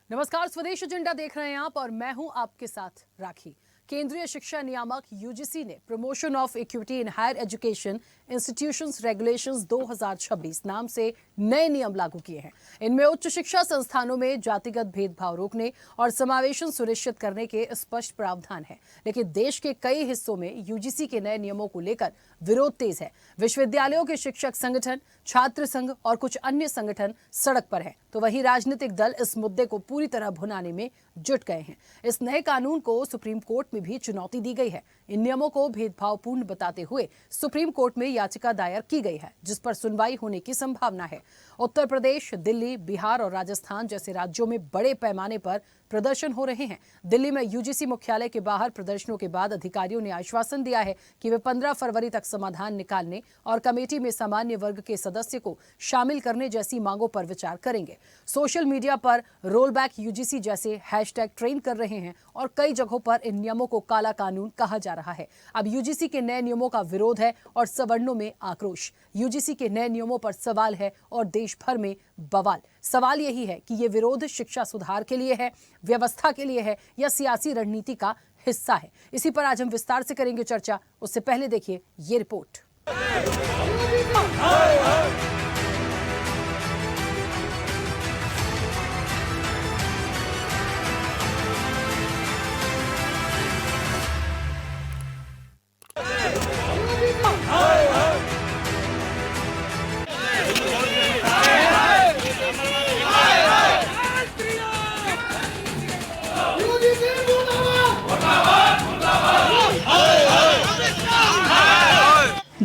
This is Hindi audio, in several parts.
नमस्कार, स्वदेश एजेंडा देख रहे हैं आप और मैं हूं आपके साथ राखी। केंद्रीय शिक्षा नियामक यूजीसी ने promotion of equity in higher education institutions regulations 2026 नाम से नए नियम लागू किए हैं। इनमें उच्च शिक्षा संस्थानों में जातिगत भेदभाव रोकने और समावेशन सुनिश्चित करने के स्पष्ट प्रावधान हैं। लेकिन देश के कई हिस्सों में यूजीसी के नए नियमों को लेकर विरोध तेज है। विश्वविद्यालयों के शिक्षक संगठन, छात्र संघ और कुछ अन्य संगठन सड़क पर हैं, तो वहीं राजनीतिक दल इस मुद्दे को पूरी तरह भुनाने में जुट गए हैं। इस नए कानून को सुप्रीम कोर्ट में भी चुनौती दी गई है। इन नियमों को भेदभावपूर्ण बताते हुए सुप्रीम कोर्ट में याचिका दायर की गई है, जिस पर सुनवाई होने की संभावना है। उत्तर प्रदेश, दिल्ली, बिहार और राजस्थान जैसे राज्यों में बड़े पैमाने पर प्रदर्शन हो रहे हैं। दिल्ली में यूजीसी मुख्यालय के बाहर प्रदर्शनों के बाद अधिकारियों ने आश्वासन दिया है कि वे 15 फरवरी तक समाधान निकालने और कमेटी में सामान्य वर्ग के सदस्य को शामिल करने जैसी मांगों पर विचार करेंगे। सोशल मीडिया पर रोल बैक यूजीसी जैसे हैशटैग ट्रेंड कर रहे हैं और कई जगहों पर इन नियमों को काला कानून कहा जा रहा है। अब यूजीसी के नए नियमों का विरोध है और सवर्णों में आक्रोश। यूजीसी के नए नियमों पर सवाल है और देश भर में बवाल। सवाल यही है कि ये विरोध शिक्षा सुधार के लिए है, व्यवस्था के लिए है या सियासी रणनीति का हिस्सा है। इसी पर आज हम विस्तार से करेंगे चर्चा। उससे पहले देखिए ये रिपोर्ट।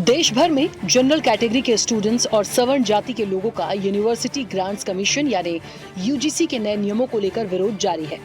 देश भर में जनरल कैटेगरी के स्टूडेंट्स और सवर्ण जाति के लोगों का यूनिवर्सिटी ग्रांट्स कमीशन यानी यूजीसी के नए नियमों को लेकर विरोध जारी है।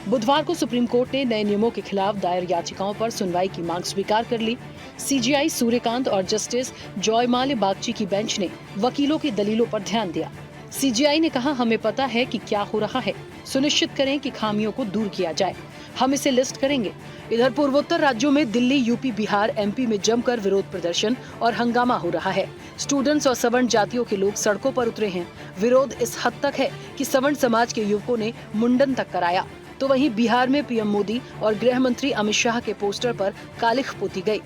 बुधवार को सुप्रीम कोर्ट ने नए नियमों के खिलाफ दायर याचिकाओं पर सुनवाई की मांग स्वीकार कर ली। सीजेआई सूर्यकांत और जस्टिस जॉयमाल्य बागची की बेंच ने वकीलों की दलीलों पर ध्यान दिया। सीजेआई ने कहा, हमें पता है कि क्या हो रहा है, सुनिश्चित करें कि खामियों को दूर किया जाए, हम इसे लिस्ट करेंगे। इधर पूर्वोत्तर राज्यों में दिल्ली, यूपी, बिहार, एमपी में जमकर विरोध प्रदर्शन और हंगामा हो रहा है। स्टूडेंट्स और सवर्ण जातियों के लोग सड़कों पर उतरे हैं। विरोध इस हद तक है कि सवर्ण समाज के युवकों ने मुंडन तक कराया। तो वहीं बिहार में पीएम मोदी और गृह मंत्री अमित शाह के पोस्टर पर कालिख पोती गई।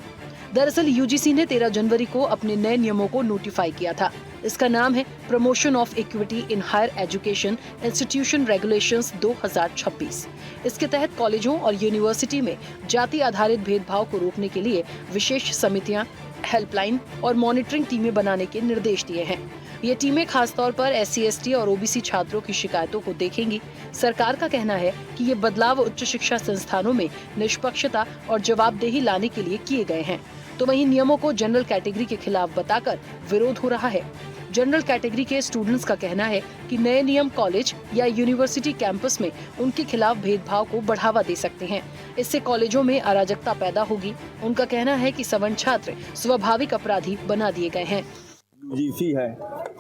दरअसल यूजीसी ने 13 जनवरी को अपने नए नियमों को नोटिफाई किया था। इसका नाम है promotion of equity in higher education institution regulations 2026। इसके तहत कॉलेजों और यूनिवर्सिटी में जाति आधारित भेदभाव को रोकने के लिए विशेष समितियां, हेल्पलाइन और मॉनिटरिंग टीमें बनाने के निर्देश दिए हैं। ये टीमें खासतौर पर SC, ST और OBC छात्रों की शिकायतों को देखेंगी। सरकार का कहना है कि ये बदलाव उच्च शिक्षा संस्थानों में निष्पक्षता और जवाबदेही लाने के लिए किए गए हैं। तो वहीं नियमों को जनरल कैटेगरी के खिलाफ बताकर विरोध हो रहा है। जनरल कैटेगरी के स्टूडेंट्स का कहना है कि नए नियम कॉलेज या यूनिवर्सिटी कैंपस में उनके खिलाफ भेदभाव को बढ़ावा दे सकते हैं। इससे कॉलेजों में अराजकता पैदा होगी। उनका कहना है कि सवर्ण छात्र स्वाभाविक अपराधी बना दिए गए हैं। यूजीसी है,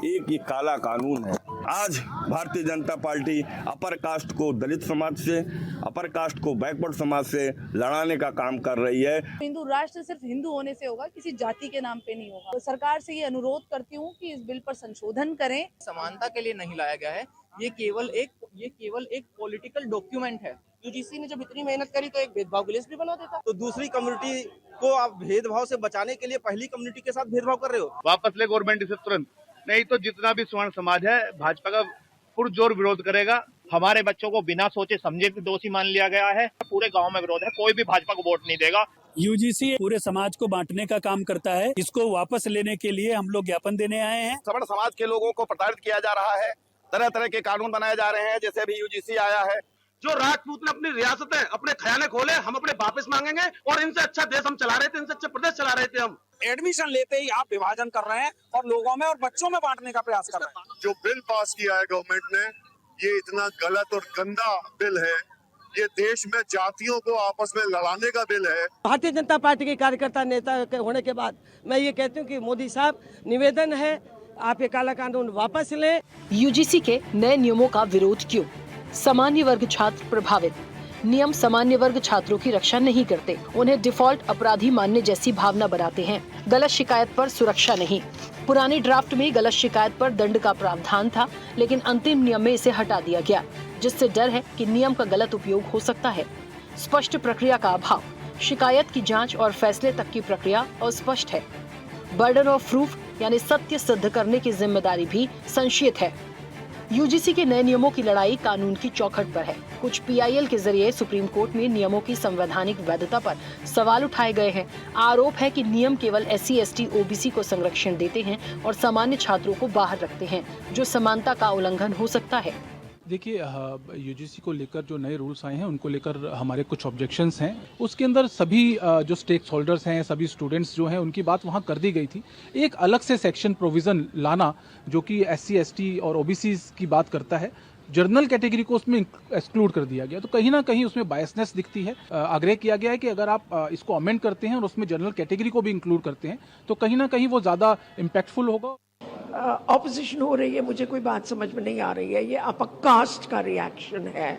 एक ये काला कानून है। आज Bharatiya Janata party upper caste को दलित समाज से, अपर कास्ट को बैकवर्ड समाज से लड़ाने का काम कर रही है। हिंदू राष्ट्र सिर्फ हिंदू होने से होगा, किसी जाति के नाम पे नहीं होगा। तो सरकार से ये अनुरोध करती हूँ कि इस बिल पर संशोधन करें। समानता के लिए नहीं लाया गया है, ये केवल एक पॉलिटिकल डॉक्यूमेंट है। यूजीसी ने जब इतनी मेहनत करी तो एक भेदभाव की लिस्ट भी बना देता। तो दूसरी कम्युनिटी को आप भेदभाव से बचाने के लिए पहली कम्युनिटी के साथ भेदभाव कर रहे हो। वापस ले गवर्नमेंट इसे तुरंत, नहीं तो जितना भी स्वर्ण समाज है भाजपा का पुरजोर विरोध करेगा। हमारे बच्चों को बिना सोचे समझे दोषी मान लिया गया है। पूरे गांव में विरोध है, कोई भी भाजपा को वोट नहीं देगा। यूजीसी पूरे समाज को बांटने का काम करता है। इसको वापस लेने के लिए हम लोग ज्ञापन देने आए हैं। सवर्ण समाज के लोगों को प्रताड़ित किया जा रहा है, तरह तरह के कानून बनाए जा रहे हैं। जैसे अभी यूजीसी आया है, जो राजपूत ने अपनी रियासतें, अपने खजाने खोले, हम अपने वापस मांगेंगे और इनसे अच्छा देश हम चला रहे थे, इनसे अच्छा प्रदेश चला रहे थे। हम एडमिशन लेते ही आप विभाजन कर रहे हैं और लोगों में और बच्चों में बांटने का प्रयास कर रहे हैं। जो बिल पास किया है गवर्नमेंट ने, ये इतना गलत और गंदा बिल है। ये देश में जातियों को आपस में लड़ाने का बिल है। भारतीय जनता पार्टी के कार्यकर्ता नेता होने के बाद मैं ये कहती हूँ कि मोदी साहब, निवेदन है आप ये काला कानून वापस लें। यूजीसी के नए नियमों का विरोध क्यों? सामान्य वर्ग छात्र प्रभावित। नियम सामान्य वर्ग छात्रों की रक्षा नहीं करते, उन्हें डिफॉल्ट अपराधी मानने जैसी भावना बनाते हैं। गलत शिकायत पर सुरक्षा नहीं। पुराने ड्राफ्ट में गलत शिकायत पर दंड का प्रावधान था, लेकिन अंतिम नियम में इसे हटा दिया गया। जिससे डर है कि नियम का गलत उपयोग हो सकता है। स्पष्ट प्रक्रिया का अभाव, शिकायत की जांच और फैसले तक की प्रक्रिया अस्पष्ट है। बर्डन ऑफ प्रूफ यानी सत्य सिद्ध करने की जिम्मेदारी भी संशयित है। यूजीसी के नए नियमों की लड़ाई कानून की चौखट पर है। कुछ पीआईएल के जरिए सुप्रीम कोर्ट में नियमों की संवैधानिक वैधता पर सवाल उठाए गए हैं। आरोप है कि नियम केवल SC, ST, OBC को संरक्षण देते हैं और सामान्य छात्रों को बाहर रखते हैं, जो समानता का उल्लंघन हो सकता है। देखिए, यूजीसी को लेकर जो नए रूल्स आए हैं उनको लेकर हमारे कुछ ऑब्जेक्शंस हैं। उसके अंदर सभी जो स्टेक होल्डर्स हैं, सभी स्टूडेंट्स जो हैं, उनकी बात वहाँ कर दी गई थी। एक अलग से सेक्शन प्रोविज़न लाना जो कि SC, ST और OBC की बात करता है, जर्नल कैटेगरी को उसमें एक्सक्लूड कर दिया गया, तो कहीं ना कहीं उसमें बायसनेस दिखती है। आग्रह किया गया है कि अगर आप इसको अमेंड करते हैं और उसमें जर्नल कैटेगरी को भी इंक्लूड करते हैं तो कहीं ना कहीं वो ज़्यादा इम्पैक्टफुल होगा। ऑपोजिशन हो रही है, मुझे कोई बात समझ में नहीं आ रही है। ये अपर कास्ट का रिएक्शन है।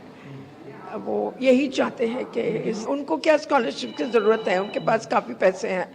वो यही चाहते हैं कि उनको क्या स्कॉलरशिप की ज़रूरत है, उनके पास काफ़ी पैसे हैं,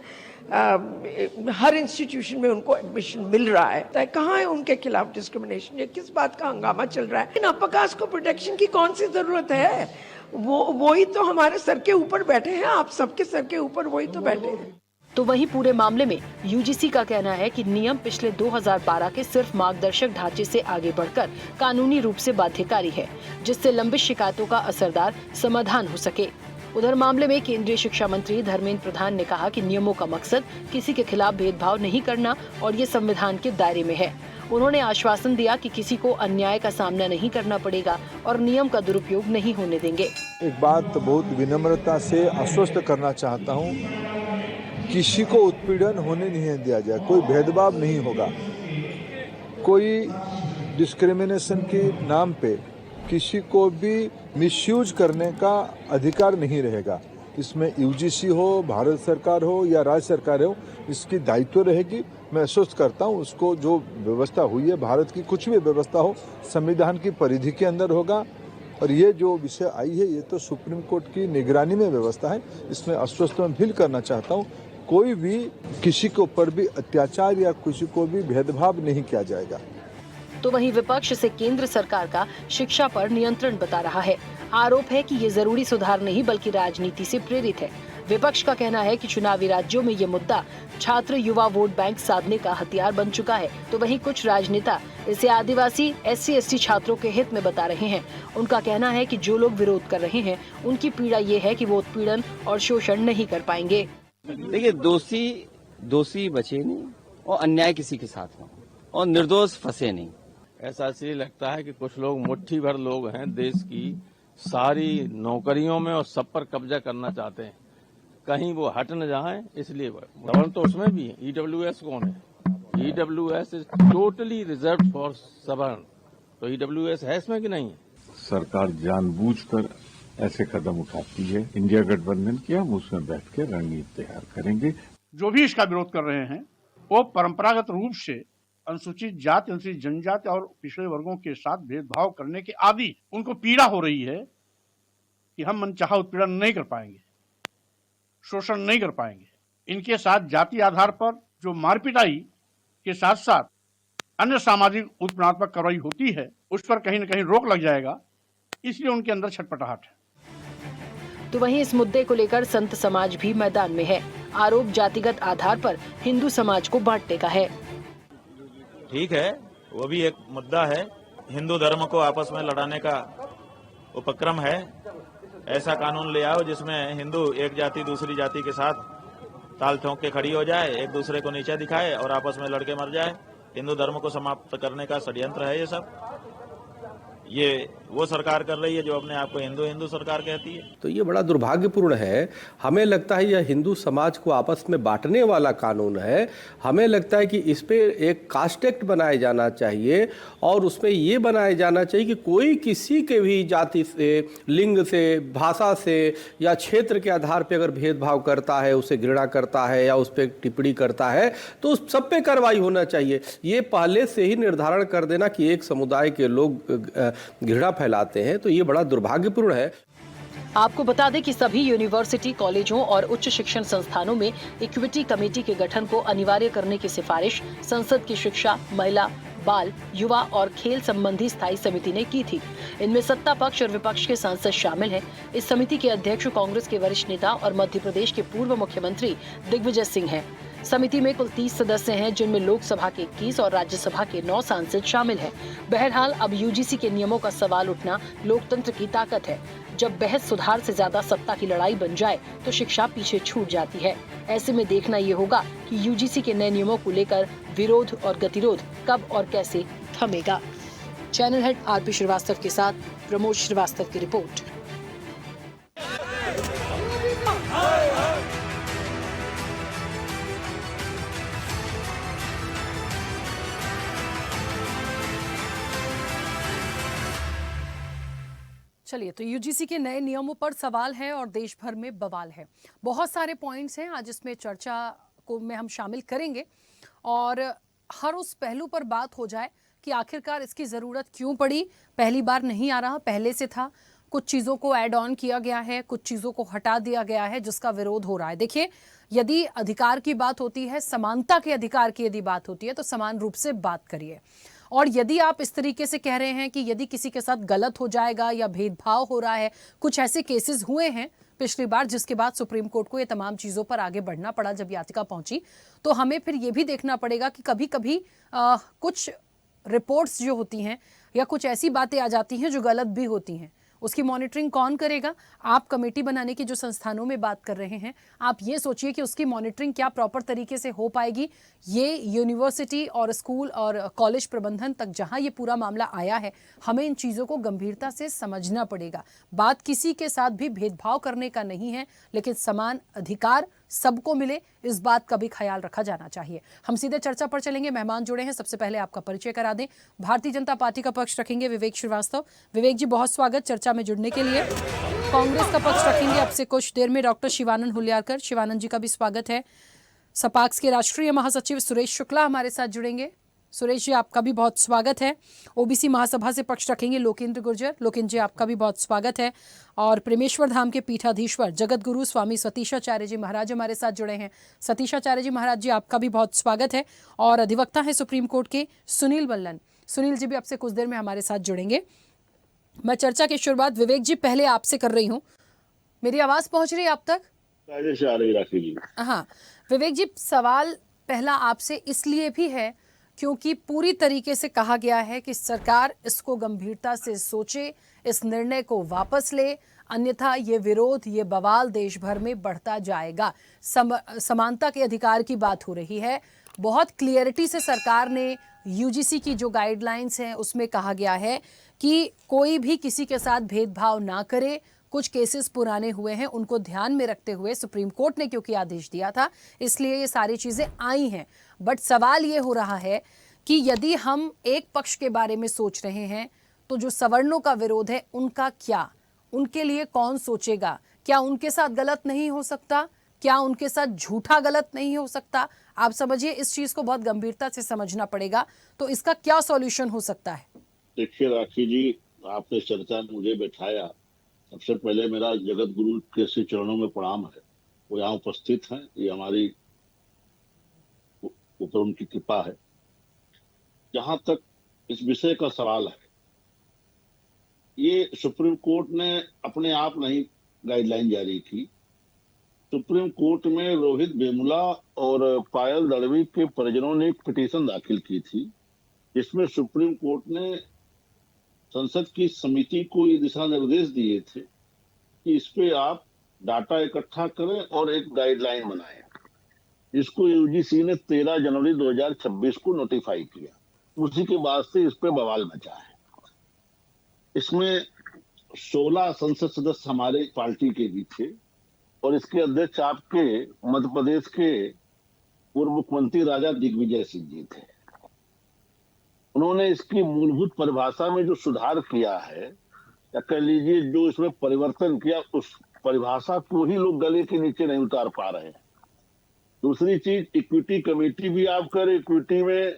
हर इंस्टीट्यूशन में उनको एडमिशन मिल रहा है। कहाँ है उनके खिलाफ डिस्क्रिमिनेशन? ये किस बात का हंगामा चल रहा है? इन अपर कास्ट को प्रोटेक्शन की कौन सी ज़रूरत है? वही तो हमारे सर के ऊपर बैठे हैं, आप सबके सर के ऊपर वही तो बैठे हैं। तो वहीं पूरे मामले में यूजीसी का कहना है कि नियम पिछले 2012 के सिर्फ मार्गदर्शक ढांचे से आगे बढ़कर कानूनी रूप से बाध्यकारी है, जिससे लंबित शिकायतों का असरदार समाधान हो सके। उधर मामले में केंद्रीय शिक्षा मंत्री धर्मेंद्र प्रधान ने कहा कि नियमों का मकसद किसी के खिलाफ भेदभाव नहीं करना और ये संविधान के दायरे में है। उन्होंने आश्वासन दिया कि किसी को अन्याय का सामना नहीं करना पड़ेगा और नियम का दुरुपयोग नहीं होने देंगे। एक बात बहुत विनम्रता से आश्वस्त करना चाहता हूँ, किसी को उत्पीड़न होने नहीं दिया जाए, कोई भेदभाव नहीं होगा, कोई डिस्क्रिमिनेशन के नाम पे किसी को भी मिसयूज करने का अधिकार नहीं रहेगा। इसमें यूजीसी हो, भारत सरकार हो या राज्य सरकार हो, इसकी दायित्व रहेगी। मैं आश्वस्त करता हूँ, उसको जो व्यवस्था हुई है, भारत की कुछ भी व्यवस्था हो, संविधान की परिधि के अंदर होगा। और ये जो विषय आई है, ये तो सुप्रीम कोर्ट की निगरानी में व्यवस्था है। इसमें आश्वस्त मैं फील करना चाहता हूँ, कोई भी किसी के ऊपर भी अत्याचार या किसी को भी भेदभाव नहीं किया जाएगा। तो वहीं विपक्ष से केंद्र सरकार का शिक्षा पर नियंत्रण बता रहा है। आरोप है कि ये जरूरी सुधार नहीं बल्कि राजनीति से प्रेरित है। विपक्ष का कहना है कि चुनावी राज्यों में ये मुद्दा छात्र युवा वोट बैंक साधने का हथियार बन चुका है। तो वहीं कुछ राजनेता इसे आदिवासी SC, ST छात्रों के हित में बता रहे हैं। उनका कहना है कि जो लोग विरोध कर रहे हैं, उनकी पीड़ा ये है कि वो उत्पीड़न और शोषण नहीं कर पाएंगे। देखिए, दोषी बचे नहीं और अन्याय किसी के साथ हो और निर्दोष फंसे नहीं। ऐसा इसलिए लगता है कि कुछ लोग, मुट्ठी भर लोग हैं, देश की सारी नौकरियों में और सब पर कब्जा करना चाहते हैं, कहीं वो हट न जाएं, इसलिए सवर्ण तो उसमें भी है। EWS कौन है? EWS is totally reserve for सवर्ण। तो EWS है इसमें कि नहीं? सरकार जानबूझकर ऐसे कदम उठाती है। इंडिया गठबंधन की, हम उसमें बैठ के रणनीति तैयार करेंगे। जो भी इसका विरोध कर रहे हैं वो परंपरागत रूप से अनुसूचित जाति, अनुसूचित जनजाति और पिछड़े वर्गों के साथ भेदभाव करने के आदि उनको पीड़ा हो रही है कि हम मनचाहा उत्पीड़न नहीं कर पाएंगे, शोषण नहीं कर पाएंगे। इनके साथ जाति आधार पर जो मारपिटाई के साथ साथ अन्य सामाजिक उत्पीड़नात्मक कार्रवाई होती है, उस पर कहीं न कहीं रोक लग जाएगा, इसलिए उनके अंदर छटपटाहट है। तो वहीं इस मुद्दे को लेकर संत समाज भी मैदान में है। आरोप जातिगत आधार पर हिंदू समाज को बांटने का है। ठीक है, वो भी एक मुद्दा है। हिंदू धर्म को आपस में लड़ाने का उपक्रम है। ऐसा कानून ले आओ जिसमें हिंदू एक जाति दूसरी जाति के साथ ताल ठोंक के खड़ी हो जाए, एक दूसरे को नीचा दिखाए और आपस में लड़के मर जाए। हिंदू धर्म को समाप्त करने का षड्यंत्र है ये सब। ये वो सरकार कर रही है जो अपने आप को हिंदू सरकार कहती है। तो ये बड़ा दुर्भाग्यपूर्ण है। हमें लगता है यह हिंदू समाज को आपस में बांटने वाला कानून है। हमें लगता है कि इस पे एक कास्ट एक्ट बनाया जाना चाहिए और उसमें ये बनाया जाना चाहिए कि कोई किसी के भी जाति से, लिंग से, भाषा से या क्षेत्र के आधार पर अगर भेदभाव करता है, उसे घृणा करता है या उस पर टिप्पणी करता है, तो उस सब पे कार्रवाई होना चाहिए। ये पहले से ही निर्धारण कर देना कि एक समुदाय के लोग घृणा फैलाते हैं, तो ये बड़ा दुर्भाग्यपूर्ण है। आपको बता दें कि सभी यूनिवर्सिटी, कॉलेजों और उच्च शिक्षण संस्थानों में इक्विटी कमेटी के गठन को अनिवार्य करने की सिफारिश संसद की शिक्षा, महिला, बाल, युवा और खेल संबंधी स्थायी समिति ने की थी। इनमें सत्ता पक्ष और विपक्ष के सांसद शामिल हैं। इस समिति के अध्यक्ष कांग्रेस के वरिष्ठ नेता और मध्य प्रदेश के पूर्व मुख्यमंत्री दिग्विजय सिंह हैं। समिति में कुल 30 सदस्य हैं, जिनमें लोकसभा के 21 और राज्यसभा के 9 सांसद शामिल हैं। बहरहाल अब यूजीसी के नियमों का सवाल उठना लोकतंत्र की ताकत है। जब बहस सुधार से ज्यादा सत्ता की लड़ाई बन जाए तो शिक्षा पीछे छूट जाती है। ऐसे में देखना ये होगा कि यूजीसी के नए नियमों को लेकर विरोध और गतिरोध कब और कैसे थमेगा। चैनल हेड आरपी श्रीवास्तव के साथ प्रमोद श्रीवास्तव की रिपोर्ट। चलिए, तो यूजीसी के नए नियमों पर सवाल है और देश भर में बवाल है। बहुत सारे पॉइंट्स हैं, आज इसमें चर्चा को में हम शामिल करेंगे और हर उस पहलू पर बात हो जाए कि आखिरकार इसकी ज़रूरत क्यों पड़ी। पहली बार नहीं आ रहा, पहले से था। कुछ चीज़ों को ऐड ऑन किया गया है, कुछ चीज़ों को हटा दिया गया है, जिसका विरोध हो रहा है। देखिए, यदि अधिकार की बात होती है, समानता के अधिकार की यदि बात होती है, तो समान रूप से बात करिए। और यदि आप इस तरीके से कह रहे हैं कि यदि किसी के साथ गलत हो जाएगा या भेदभाव हो रहा है, कुछ ऐसे केसेस हुए हैं पिछली बार जिसके बाद सुप्रीम कोर्ट को ये तमाम चीज़ों पर आगे बढ़ना पड़ा जब याचिका पहुंची, तो हमें फिर ये भी देखना पड़ेगा कि कभी कभी कुछ रिपोर्ट्स जो होती हैं या कुछ ऐसी बातें आ जाती हैं जो गलत भी होती हैं। उसकी मॉनिटरिंग कौन करेगा? आप कमेटी बनाने की जो संस्थानों में बात कर रहे हैं, आप ये सोचिए कि उसकी मॉनिटरिंग क्या प्रॉपर तरीके से हो पाएगी। ये यूनिवर्सिटी और स्कूल और कॉलेज प्रबंधन तक जहां ये पूरा मामला आया है, हमें इन चीज़ों को गंभीरता से समझना पड़ेगा। बात किसी के साथ भी भेदभाव करने का नहीं है, लेकिन समान अधिकार सबको मिले, इस बात का भी ख्याल रखा जाना चाहिए। हम सीधे चर्चा पर चलेंगे। मेहमान जुड़े हैं, सबसे पहले आपका परिचय करा दें। भारतीय जनता पार्टी का पक्ष रखेंगे विवेक श्रीवास्तव। विवेक जी, बहुत स्वागत चर्चा में जुड़ने के लिए। कांग्रेस का पक्ष रखेंगे अब से कुछ देर में डॉक्टर शिवानंद हुलियारकर। शिवानंद जी का भी स्वागत है। सपाक्स के राष्ट्रीय महासचिव सुरेश शुक्ला हमारे साथ जुड़ेंगे। सुरेश जी, आपका भी बहुत स्वागत है। ओबीसी महासभा से पक्ष रखेंगे लोकेंद्र गुर्जर। लोकेंद्र जी, आपका भी बहुत स्वागत है। और प्रेमेश्वर धाम के पीठाधीश्वर जगत गुरु स्वामी सतीशाचार्य जी महाराज हमारे साथ जुड़े हैं। सतीशाचार्य जी महाराज जी, आपका भी बहुत स्वागत है। और अधिवक्ता है सुप्रीम कोर्ट के सुनील बल्लन। सुनील जी भी अब से कुछ देर में हमारे साथ जुड़ेंगे। मैं चर्चा की शुरुआत विवेक जी पहले आपसे कर रही हूँ। मेरी आवाज़ पहुँच रही है आप तक? आ रही राखी जी। हाँ विवेक जी, सवाल पहला आपसे इसलिए भी है क्योंकि पूरी तरीके से कहा गया है कि सरकार इसको गंभीरता से सोचे, इस निर्णय को वापस ले, अन्यथा ये विरोध, ये बवाल देश भर में बढ़ता जाएगा। समानता के अधिकार की बात हो रही है। बहुत क्लियरिटी से सरकार ने यूजीसी की जो गाइडलाइंस हैं उसमें कहा गया है कि कोई भी किसी के साथ भेदभाव ना करे। कुछ केसेस पुराने हुए हैं, उनको ध्यान में रखते हुए सुप्रीम कोर्ट ने क्योंकि आदेश दिया था, इसलिए ये सारी चीज़ें आई हैं। बट सवाल ये हो रहा है कि यदि हम एक पक्ष के बारे में सोच रहे हैं तो जो सवर्णों का विरोध है उनका क्या, उनके लिए कौन सोचेगा? क्या उनके साथ गलत नहीं हो सकता? क्या उनके साथ झूठा गलत नहीं हो सकता? आप समझिए, इस चीज़ को बहुत गंभीरता से समझना पड़ेगा। तो इसका क्या सॉल्यूशन हो सकता है? देखिए राखी जी, आपने चर्चा में मुझे बैठाया। सबसे पहले मेरा जगत गुरु के श्री चरणों में प्रणाम है। वो यहाँ उपस्थित हैं, ये हमारी ऊपर उनकी कृपा है। जहां तक इस विषय का सवाल है, ये सुप्रीम कोर्ट ने अपने आप नहीं गाइडलाइन जारी की। सुप्रीम कोर्ट में रोहित वेमुला और पायल दड़वी के परिजनों ने एक पिटीशन दाखिल की थी, जिसमें सुप्रीम कोर्ट ने संसद की समिति को ये दिशा निर्देश दिए थे कि इस पे आप डाटा इकट्ठा करें और एक गाइडलाइन बनाएं। इसको यूजीसी ने 13 जनवरी 2026 को नोटिफाई किया। उसी के बाद से इस पे बवाल मचा है। इसमें 16 संसद सदस्य हमारे पार्टी के भी थे और इसके अध्यक्ष आपके मध्य प्रदेश के पूर्व मुख्यमंत्री राजा दिग्विजय सिंह जी थे। उन्होंने इसकी मूलभूत परिभाषा में जो सुधार किया है, या कह लीजिए जो इसमें परिवर्तन किया, उस परिभाषा को ही लोग गले के नीचे नहीं उतार पा रहे हैं। दूसरी चीज, इक्विटी कमेटी भी आप करें, इक्विटी में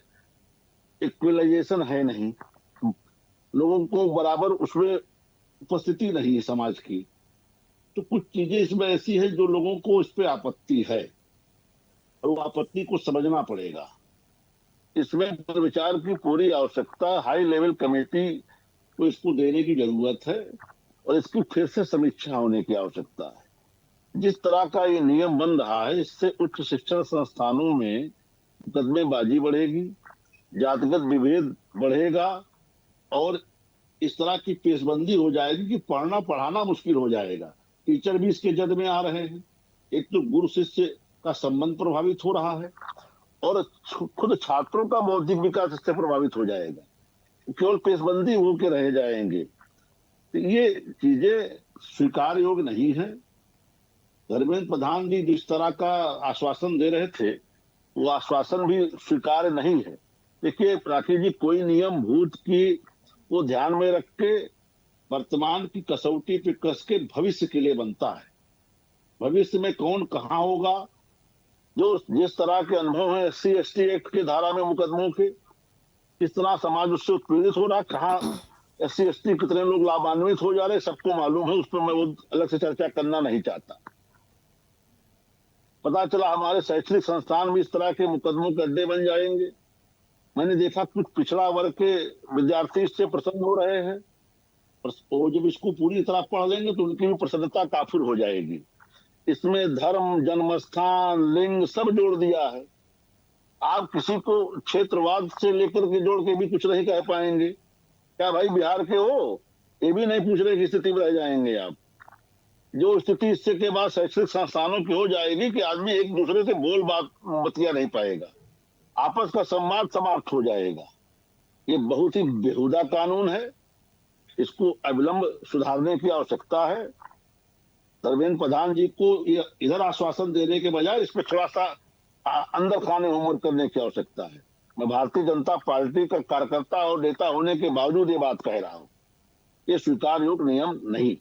इक्वलाइजेशन है नहीं, लोगों को बराबर उसमें उपस्थिति नहीं है समाज की। तो कुछ चीजें इसमें ऐसी है जो लोगों को इस पे आपत्ति है और वो आपत्ति को समझना पड़ेगा। इसमें पुनर्विचार की पूरी आवश्यकता, हाई लेवल कमेटी को इसको देने की जरूरत है और इसकी फिर से समीक्षा होने की आवश्यकता है। जिस तरह का ये नियम बन रहा है, इससे उच्च शिक्षण संस्थानों में मुकदमेबाजी बढ़ेगी, जातिगत विभेद बढ़ेगा और इस तरह की पेशबंदी हो जाएगी कि पढ़ना पढ़ाना मुश्किल हो जाएगा। टीचर भी इसके जद में आ रहे हैं। एक तो गुरु शिष्य का संबंध प्रभावित हो रहा है और खुद छात्रों का बौद्धिक विकास इससे प्रभावित हो जाएगा। केवल पेशबंदी होके रह जाएंगे। तो ये चीजें स्वीकार योग्य नहीं है। धर्मेंद्र प्रधान जी जिस तरह का आश्वासन दे रहे थे, वो आश्वासन भी स्वीकार्य नहीं है। देखिए राकेश जी, कोई नियम भूत की को ध्यान में रख के वर्तमान की कसौटी पे कस के भविष्य के लिए बनता है। भविष्य में कौन कहाँ होगा, जो जिस तरह के अनुभव है SC ST एक्ट के धारा में मुकदमों के, किस तरह समाज उससे उत्पीड़ित हो रहा, कहाँ SC ST कितने लोग लाभान्वित हो जा रहे, सबको मालूम है। उस पर मैं वो अलग से चर्चा करना नहीं चाहता। पता चला हमारे शैक्षणिक संस्थान भी इस तरह के मुकदमों के अड्डे बन जाएंगे। मैंने देखा कुछ पिछड़ा वर्ग के विद्यार्थी इससे प्रसन्न हो रहे हैं, और जब इसको पूरी तरह पढ़ लेंगे तो उनकी भी प्रसन्नता काफिर हो जाएगी। इसमें धर्म, जन्मस्थान, लिंग सब जोड़ दिया है। आप किसी को क्षेत्रवाद से लेकर के जोड़ के भी कुछ नहीं कह पाएंगे। क्या भाई बिहार के हो, ये भी नहीं पूछ रहे की स्थिति में रह जाएंगे आप। जो स्थिति इससे के बाद शैक्षणिक संस्थानों की हो जाएगी कि आदमी एक दूसरे से बोल बात बतिया नहीं पाएगा, आपस का संवाद समाप्त हो जाएगा। ये बहुत ही बेहुदा कानून है, इसको अविलंब सुधारने की आवश्यकता है। धर्मेंद्र प्रधान जी को इधर आश्वासन देने के बजाय इस पर थोड़ा सा अंदर खाने होमवर्क करने की आवश्यकता है। मैं भारतीय जनता पार्टी का कार्यकर्ता और नेता होने के बावजूद ये बात कह रहा हूँ, ये स्वीकार योग्य नियम नहीं।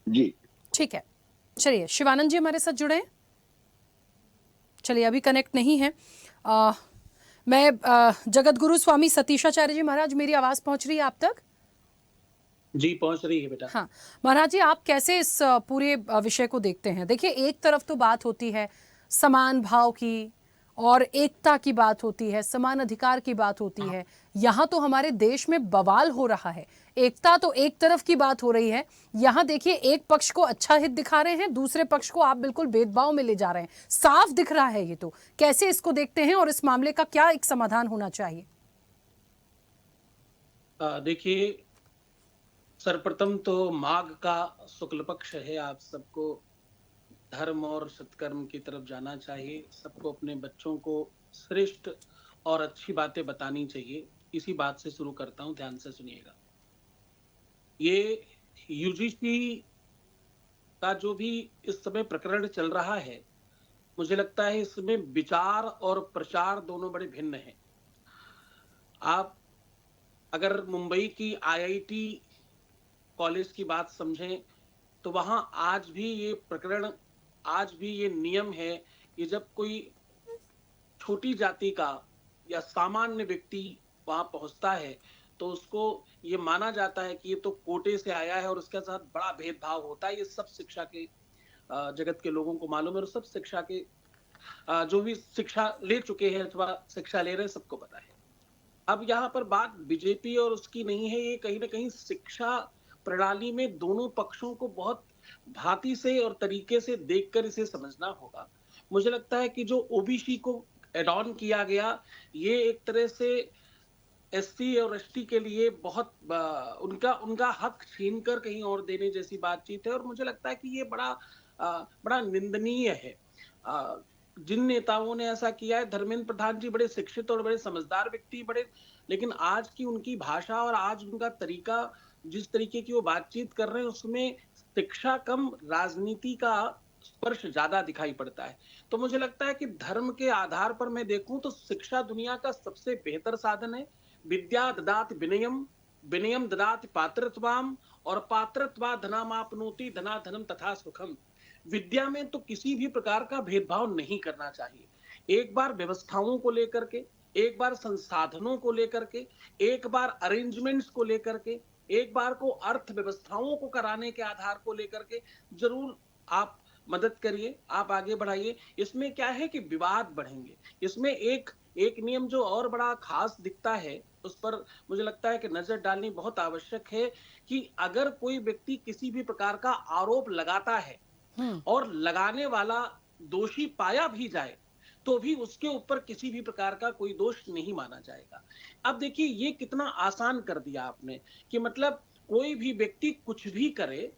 जी ठीक है, चलिए शिवानंद जी हमारे साथ जुड़े हैं। चलिए अभी कनेक्ट नहीं है। मैं जगत गुरु स्वामी सतीशाचार्य जी महाराज, मेरी आवाज पहुंच रही है आप तक? जी पहुंच रही है बेटा। हाँ महाराज जी, आप कैसे इस पूरे विषय को देखते हैं? देखिए एक तरफ तो बात होती है समान भाव की और एकता की बात होती है, समान अधिकार की बात होती है। यहाँ तो हमारे देश में बवाल हो रहा है। एकता तो एक तरफ की बात हो रही है, यहाँ देखिए एक पक्ष को अच्छा हित दिखा रहे हैं, दूसरे पक्ष को आप बिल्कुल भेदभाव में ले जा रहे हैं। साफ दिख रहा है ये तो। कैसे इसको देखते हैं और इस मामले का क्या एक समाधान होना चाहिए? देखिए सर्वप्रथम तो माघ का शुक्ल पक्ष है। आप सबको धर्म और सत्कर्म की तरफ जाना चाहिए। सबको अपने बच्चों को श्रेष्ठ और अच्छी बातें बतानी चाहिए। इसी बात से शुरू करता हूं, ध्यान से सुनिएगा। ये यूजीसी का जो भी इस समय प्रकरण चल रहा है, मुझे लगता है इसमें विचार और प्रचार दोनों बड़े भिन्न हैं। आप अगर मुंबई की IIT कॉलेज की बात समझें तो वहां आज भी ये प्रकरण, आज भी ये नियम है कि जब कोई छोटी जाति का या सामान्य व्यक्ति वहां पहुंचता है तो उसको ये माना जाता है कि ये तो कोटे से आया है और उसके साथ बड़ा भेदभाव होता है। ये सब शिक्षा के जगत के लोगों को मालूम है और सब शिक्षा के जो भी शिक्षा ले चुके हैं अथवा शिक्षा ले रहे हैं सबको पता है। अब यहाँ पर बात बीजेपी और उसकी नहीं है, ये कहीं ना कहीं शिक्षा प्रणाली में दोनों पक्षों को बहुत भांति से और तरीके से देखकर इसे समझना होगा। मुझे लगता है कि जो ओबीसी को एड ऑन किया गया, ये एक तरह से SC और ST के लिए बहुत उनका हक छीनकर कहीं और देने जैसी बातचीत है और मुझे लगता है कि ये बड़ा निंदनीय है। जिन नेताओं ने ऐसा किया है, धर्मेंद्र प्रधान जी बड़े शिक्षित और बड़े समझदार व्यक्ति, बड़े, लेकिन आज की उनकी भाषा और आज उनका तरीका, जिस तरीके की वो बातचीत कर रहे हैं उसमें शिक्षा कम राजनीति का स्पर्श ज्यादा दिखाई पड़ता है। तो मुझे लगता है कि धर्म के आधार पर मैं देखूं तो शिक्षा दुनिया का सबसे बेहतर साधन है। विद्या ददाति विनयम, विनयम ददाति पात्रत्वाम और पात्रत्वा धनामाप्नोति धना धनम तथा सुखम। विद्या में तो किसी भी प्रकार का भेदभाव नहीं करना चाहिए। एक बार व्यवस्थाओं को लेकर के, एक बार संसाधनों को लेकर के, एक बार अरेंजमेंट्स को लेकर के, एक बार को अर्थव्यवस्थाओं को कराने के आधार को लेकर के जरूर आप मदद करिए, आप आगे बढ़ाइए। इसमें क्या है कि विवाद बढ़ेंगे, इसमें एक एक नियम जो और बड़ा खास दिखता है, उस पर मुझे लगता है कि नजर डालनी बहुत आवश्यक है कि अगर कोई व्यक्ति किसी भी प्रकार का आरोप लगाता है और लगाने वाला दोषी पाया भी जाए तो भी उसके ऊपर किसी भी प्रकार का कोई दोष नहीं माना जाएगा। अब देखिए ये कितना आसान कर दिया आपने कि मतलब कोई भी व्यक्ति कुछ भी करे,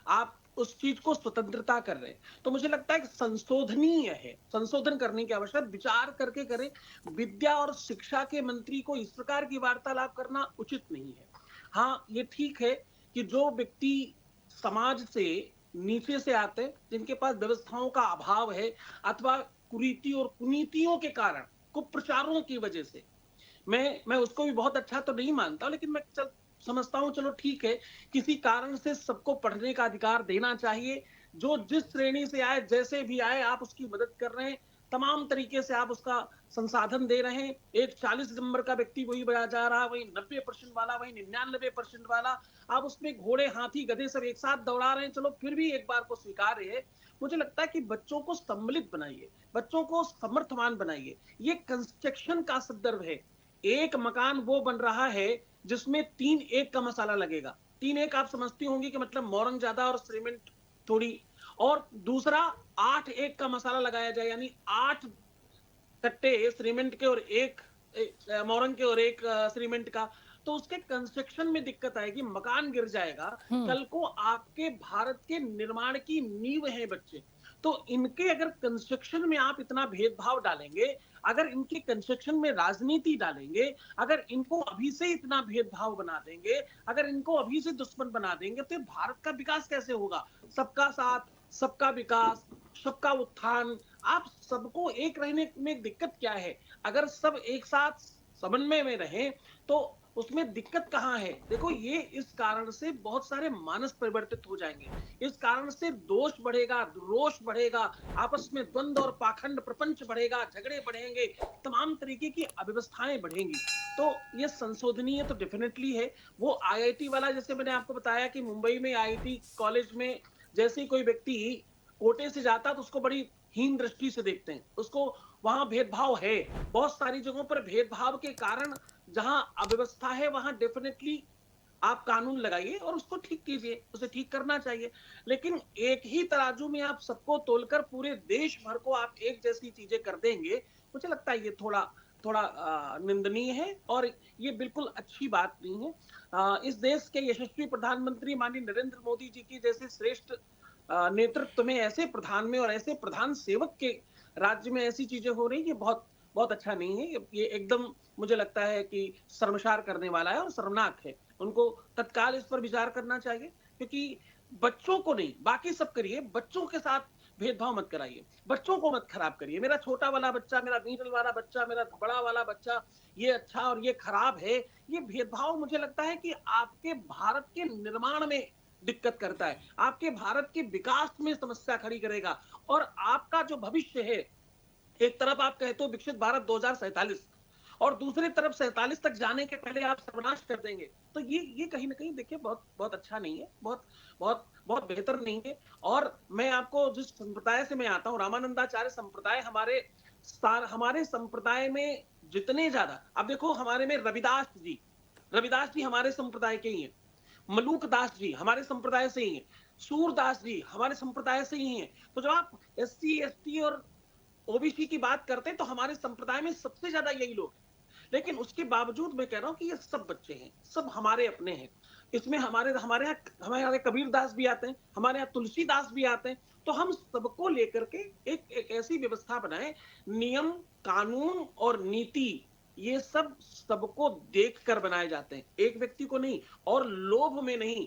आप उस चीज को स्वतंत्रता कर रहे हैं। तो मुझे लगता है कि संशोधनीय है, संशोधन करने की आवश्यकता, विचार करके करें। विद्या और शिक्षा के मंत्री को इस प्रकार की वार्तालाप करना उचित नहीं है। हाँ, ये ठीक है कि जो व्यक्ति समाज से नीचे से आते हैं, जिनके पास व्यवस्थाओं का अभाव है अथवा कुरीति और कुनीतियों के कारण, कुप्रचारों की वजह से, मैं उसको भी बहुत अच्छा तो नहीं मानता, लेकिन मैं समझता हूं चलो ठीक है, किसी कारण से सबको पढ़ने का अधिकार देना चाहिए। जो जिस श्रेणी से आए, जैसे भी आए, आप उसकी मदद कर रहे हैं, तमाम तरीके से आप उसका संसाधन दे रहे हैं। एक 40 नंबर का व्यक्ति वही बजा जा रहा, वही 90% वाला, वही 99% वाला, आप उसमें घोड़े हाथी गधे सब एक साथ दौड़ा रहे हैं। चलो फिर भी एक बार को स्वीकार्य है। मुझे लगता है कि बच्चों को सम्मिलित बनाइए, बच्चों को समर्थवान बनाइए। ये कंस्ट्रक्शन का संदर्भ है। एक मकान वो बन रहा है जिसमें 3-1 का मसाला लगेगा। 3-1 आप समझती होंगी कि मतलब मोरंग ज्यादा और सीमेंट थोड़ी, और दूसरा 8-1 का मसाला लगाया जाए, यानी 8 कट्टे सीमेंट के और 1 मोरंग के और 1 सीमेंट का, तो उसके कंस्ट्रक्शन में दिक्कत आएगी, मकान गिर जाएगा। कल को आपके भारत के निर्माण की नींव है बच्चे, तो इनके अगर कंस्ट्रक्शन में आप इतना भेदभाव डालेंगे, अगर इनके कंस्ट्रक्शन में राजनीति डालेंगे, अगर इनको अभी से इतना भेदभाव बना देंगे, अगर इनको अभी से दुश्मन बना देंगे, तो भारत का विकास कैसे होगा? सबका साथ, सबका विकास, सबका उत्थान। आप सबको एक रहने में दिक्कत क्या है? अगर सब एक साथ समन्वय में रहें तो उसमें दिक्कत कहाँ है? देखो, ये इस कारण से बहुत सारे मानस परिवर्तित हो जाएंगे, इस कारण से दोष बढ़ेगा, रोष बढ़ेगा, आपस में द्वंद्व और पाखंड प्रपंच बढ़ेगा, झगड़े बढ़ेंगे, तमाम तरीके की अव्यवस्थाएं बढ़ेंगी। तो ये संशोधनीय तो डेफिनेटली है। वो IIT वाला, जैसे मैंने आपको बताया कि मुंबई में IIT कॉलेज में जैसे ही कोई व्यक्ति कोटे से जाता तो उसको बड़ी हीन दृष्टि से देखते हैं, उसको वहां भेदभाव है। बहुत सारी जगहों पर भेदभाव के कारण जहां अव्यवस्था है वहां डेफिनेटली आप कानून लगाइए और उसको ठीक कीजिए, उसे ठीक करना चाहिए। लेकिन एक ही तराजू में आप सबको तोलकर पूरे देश भर को आप एक जैसी चीजें कर देंगे, मुझे लगता है ये थोड़ा निंदनीय है और ये बिल्कुल अच्छी बात नहीं है। इस देश के यशस्वी प्रधानमंत्री माननीय नरेंद्र मोदी जी की जैसे श्रेष्ठ नेतृत्व में, ऐसे प्रधान में और ऐसे प्रधान सेवक के राज्य में ऐसी चीजें हो रही, ये बहुत बहुत अच्छा नहीं है। ये एकदम मुझे लगता है कि शर्मसार करने वाला है और शर्मनाक है। उनको तत्काल इस पर विचार करना चाहिए, क्योंकि बच्चों को नहीं, बाकी सब करिए, बच्चों के साथ भेदभाव मत कराइए, बच्चों को मत खराब करिए। मेरा छोटा वाला बच्चा, मेरा मिडिल वाला बच्चा, मेरा बड़ा वाला बच्चा, ये अच्छा और ये खराब है, ये भेदभाव मुझे लगता है कि आपके भारत के निर्माण में दिक्कत करता है, आपके भारत के विकास में समस्या खड़ी करेगा। और आपका जो भविष्य है, एक तरफ आप कहते हो विकसित भारत 2047 और दूसरी तरफ 47 तक जाने के पहले आप सर्वनाश कर देंगे, तो ये कहीं ना कहीं देखिए बहुत अच्छा नहीं है, बहुत बेहतर नहीं है। और मैं आपको जिस संप्रदाय से मैं आता हूँ, रामानंदाचार्य संप्रदाय, हमारे संप्रदाय में जितने ज्यादा, अब देखो हमारे में रविदास जी हमारे संप्रदाय के ही हैं, मलूक दास जी हमारे संप्रदाय से ही हैं, सूरदास जी हमारे संप्रदाय से ही हैं। तो जब आप SC ST और OBC की बात करते हैं तो हमारे संप्रदाय में सबसे ज्यादा यही लोग हैं। लेकिन उसके बावजूद मैं कह रहा हूं कि ये सब बच्चे हैं, सब हमारे अपने हैं। इसमें हमारे यहाँ कबीर दास भी आते हैं, हमारे यहाँ तुलसीदास भी आते हैं। तो हम सबको लेकर के एक ऐसी व्यवस्था बनाएं, नियम, कानून और नीति, ये सब सबको देखकर बनाए जाते हैं, एक व्यक्ति को नहीं, और लोभ में नहीं।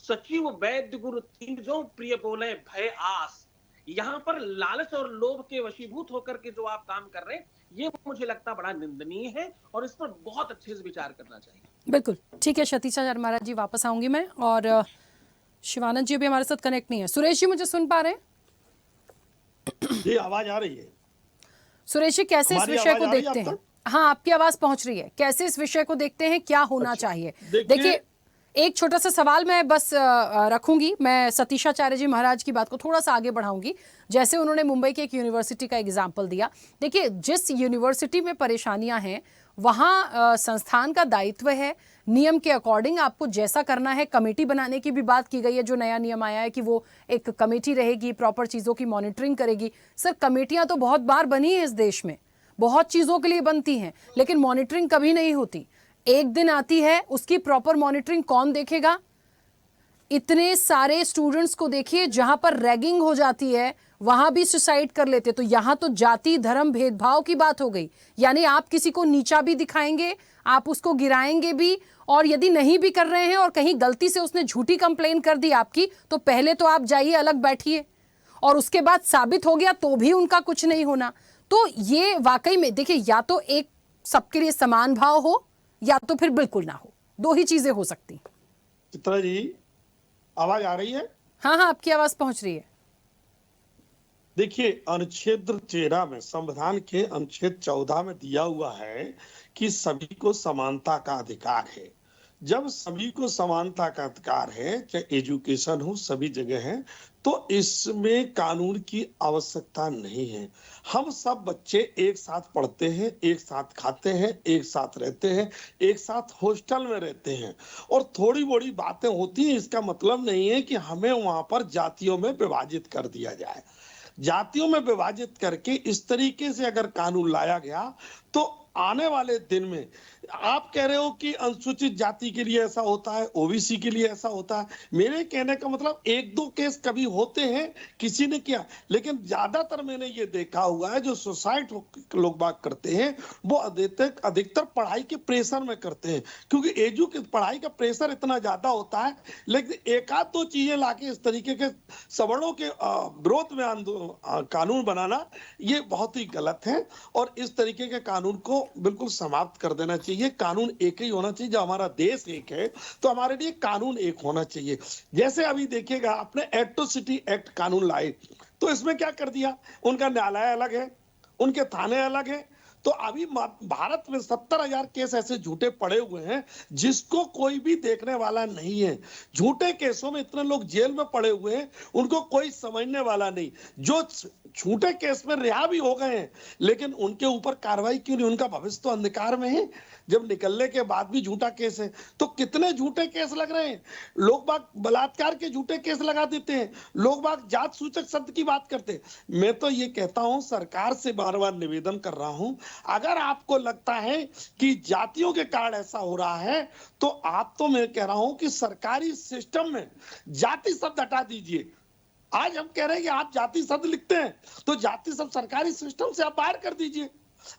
सचिव वैद्य गुरु तीन जो प्रिय बोले भय आस, यहाँ पर लालच और लोभ के वशीभूत होकर के जो आप काम कर रहे हैं, ये मुझे लगता बड़ा निंदनीय है और इस पर बहुत अच्छे से विचार करना चाहिए। बिल्कुल ठीक है। सतीशाचार्य महाराज जी, वापस आऊंगी मैं, और शिवानंद जी भी हमारे साथ कनेक्ट नहीं है। सुरेश जी मुझे सुन पा रहे हैं? जी आवाज आ रही है। सुरेश जी, कैसे इस विषय को देखते हैं? हाँ, आपकी आवाज पहुंच रही है। कैसे इस विषय को देखते हैं, क्या होना चाहिए? देखिए एक छोटा सा सवाल मैं बस रखूंगी, मैं सतीशाचार्य जी महाराज की बात को थोड़ा सा आगे बढ़ाऊंगी। जैसे उन्होंने मुंबई की एक यूनिवर्सिटी का एग्जाम्पल दिया, देखिए जिस यूनिवर्सिटी में परेशानियां हैं वहाँ संस्थान का दायित्व है, नियम के अकॉर्डिंग आपको जैसा करना है। कमेटी बनाने की भी बात की गई है, जो नया नियम आया है कि वो एक कमेटी रहेगी, प्रॉपर चीज़ों की मॉनिटरिंग करेगी। सर कमेटियां तो बहुत बार बनी है इस देश में, बहुत चीज़ों के लिए बनती हैं, लेकिन मॉनिटरिंग कभी नहीं होती। एक दिन आती है, उसकी प्रॉपर मॉनिटरिंग कौन देखेगा? इतने सारे स्टूडेंट्स को देखिए जहां पर रैगिंग हो जाती है वहां भी सुसाइड कर लेते। तो यहां तो जाति धर्म भेदभाव की बात हो गई, यानी आप किसी को नीचा भी दिखाएंगे, आप उसको गिराएंगे भी, और यदि नहीं भी कर रहे हैं और कहीं गलती से उसने झूठी कंप्लेन कर दी आपकी, तो पहले तो आप जाइए अलग बैठिए, और उसके बाद साबित हो गया तो भी उनका कुछ नहीं होना। तो ये वाकई में देखिए, या तो एक सबके लिए समान भाव हो या तो फिर बिल्कुल ना हो, दो ही चीजें हो सकती। चित्रा जी आवाज आ रही है? हाँ हाँ, आपकी आवाज पहुंच रही है। देखिए, अनुच्छेद 13 में, संविधान के अनुच्छेद 14 में दिया हुआ है कि सभी को समानता का अधिकार है। जब सभी को समानता का अधिकार है, चाहे एजुकेशन हो, सभी जगह है, तो इसमें कानून की आवश्यकता नहीं है। हम सब बच्चे एक साथ पढ़ते हैं, एक साथ खाते हैं, एक साथ रहते हैं, एक साथ हॉस्टल में रहते हैं, और थोड़ी बड़ी बातें होती हैं, इसका मतलब नहीं है कि हमें वहां पर जातियों में विभाजित कर दिया जाए। जातियों में विभाजित करके इस तरीके से अगर कानून लाया गया तो आने वाले दिन में, आप कह रहे हो कि अनुसूचित जाति के लिए ऐसा होता है, ओबीसी के लिए ऐसा होता है, मेरे कहने का मतलब एक दो केस कभी होते हैं, किसी ने किया, लेकिन ज्यादातर मैंने ये देखा हुआ है जो सुसाइड लोग बात करते हैं वो अधिकतर पढ़ाई के प्रेशर में करते हैं, क्योंकि पढ़ाई का प्रेशर इतना ज्यादा होता है। लेकिन एक आध दो चीजें लाके इस तरीके के सवर्णों के विरोध में कानून बनाना ये बहुत ही गलत है, और इस तरीके के कानून को बिल्कुल समाप्त कर देना चाहिए। कानून एक ही होना चाहिए, जो हमारा देश एक है तो हमारे लिए कानून एक होना चाहिए। जैसे अभी देखिएगा, आपने एट्रोसिटी एक्ट कानून लाए, तो इसमें क्या कर दिया, उनका न्यायालय अलग है, उनके थाने अलग है। तो अभी भारत में 70,000 केस ऐसे झूठे पड़े हुए हैं जिसको कोई भी देखने वाला नहीं है। झूठे केसों में इतने लोग जेल में पड़े हुए हैं, उनको कोई समझने वाला नहीं। जो झूठे केस में रिहा भी हो गए हैं, लेकिन उनके ऊपर कार्रवाई क्यों नहीं? उनका भविष्य तो अंधकार में है। जब निकलने के बाद भी झूठा केस है, तो कितने झूठे केस लग रहे हैं। लोग बाग बलात्कार के झूठे केस लगा देते हैं, लोग बाग जात सूचक शब्द की बात करते हैं। मैं तो ये कहता हूं, सरकार से बार बार निवेदन कर रहा हूं, अगर आपको लगता है कि जातियों के कारण ऐसा हो रहा है, तो आप, तो मैं कह रहा हूं कि सरकारी सिस्टम में जाति शब्द हटा दीजिए। आज हम कह रहे हैं कि आप जाति शब्द लिखते हैं, तो जाति शब्द सरकारी सिस्टम से आप बाहर कर दीजिए।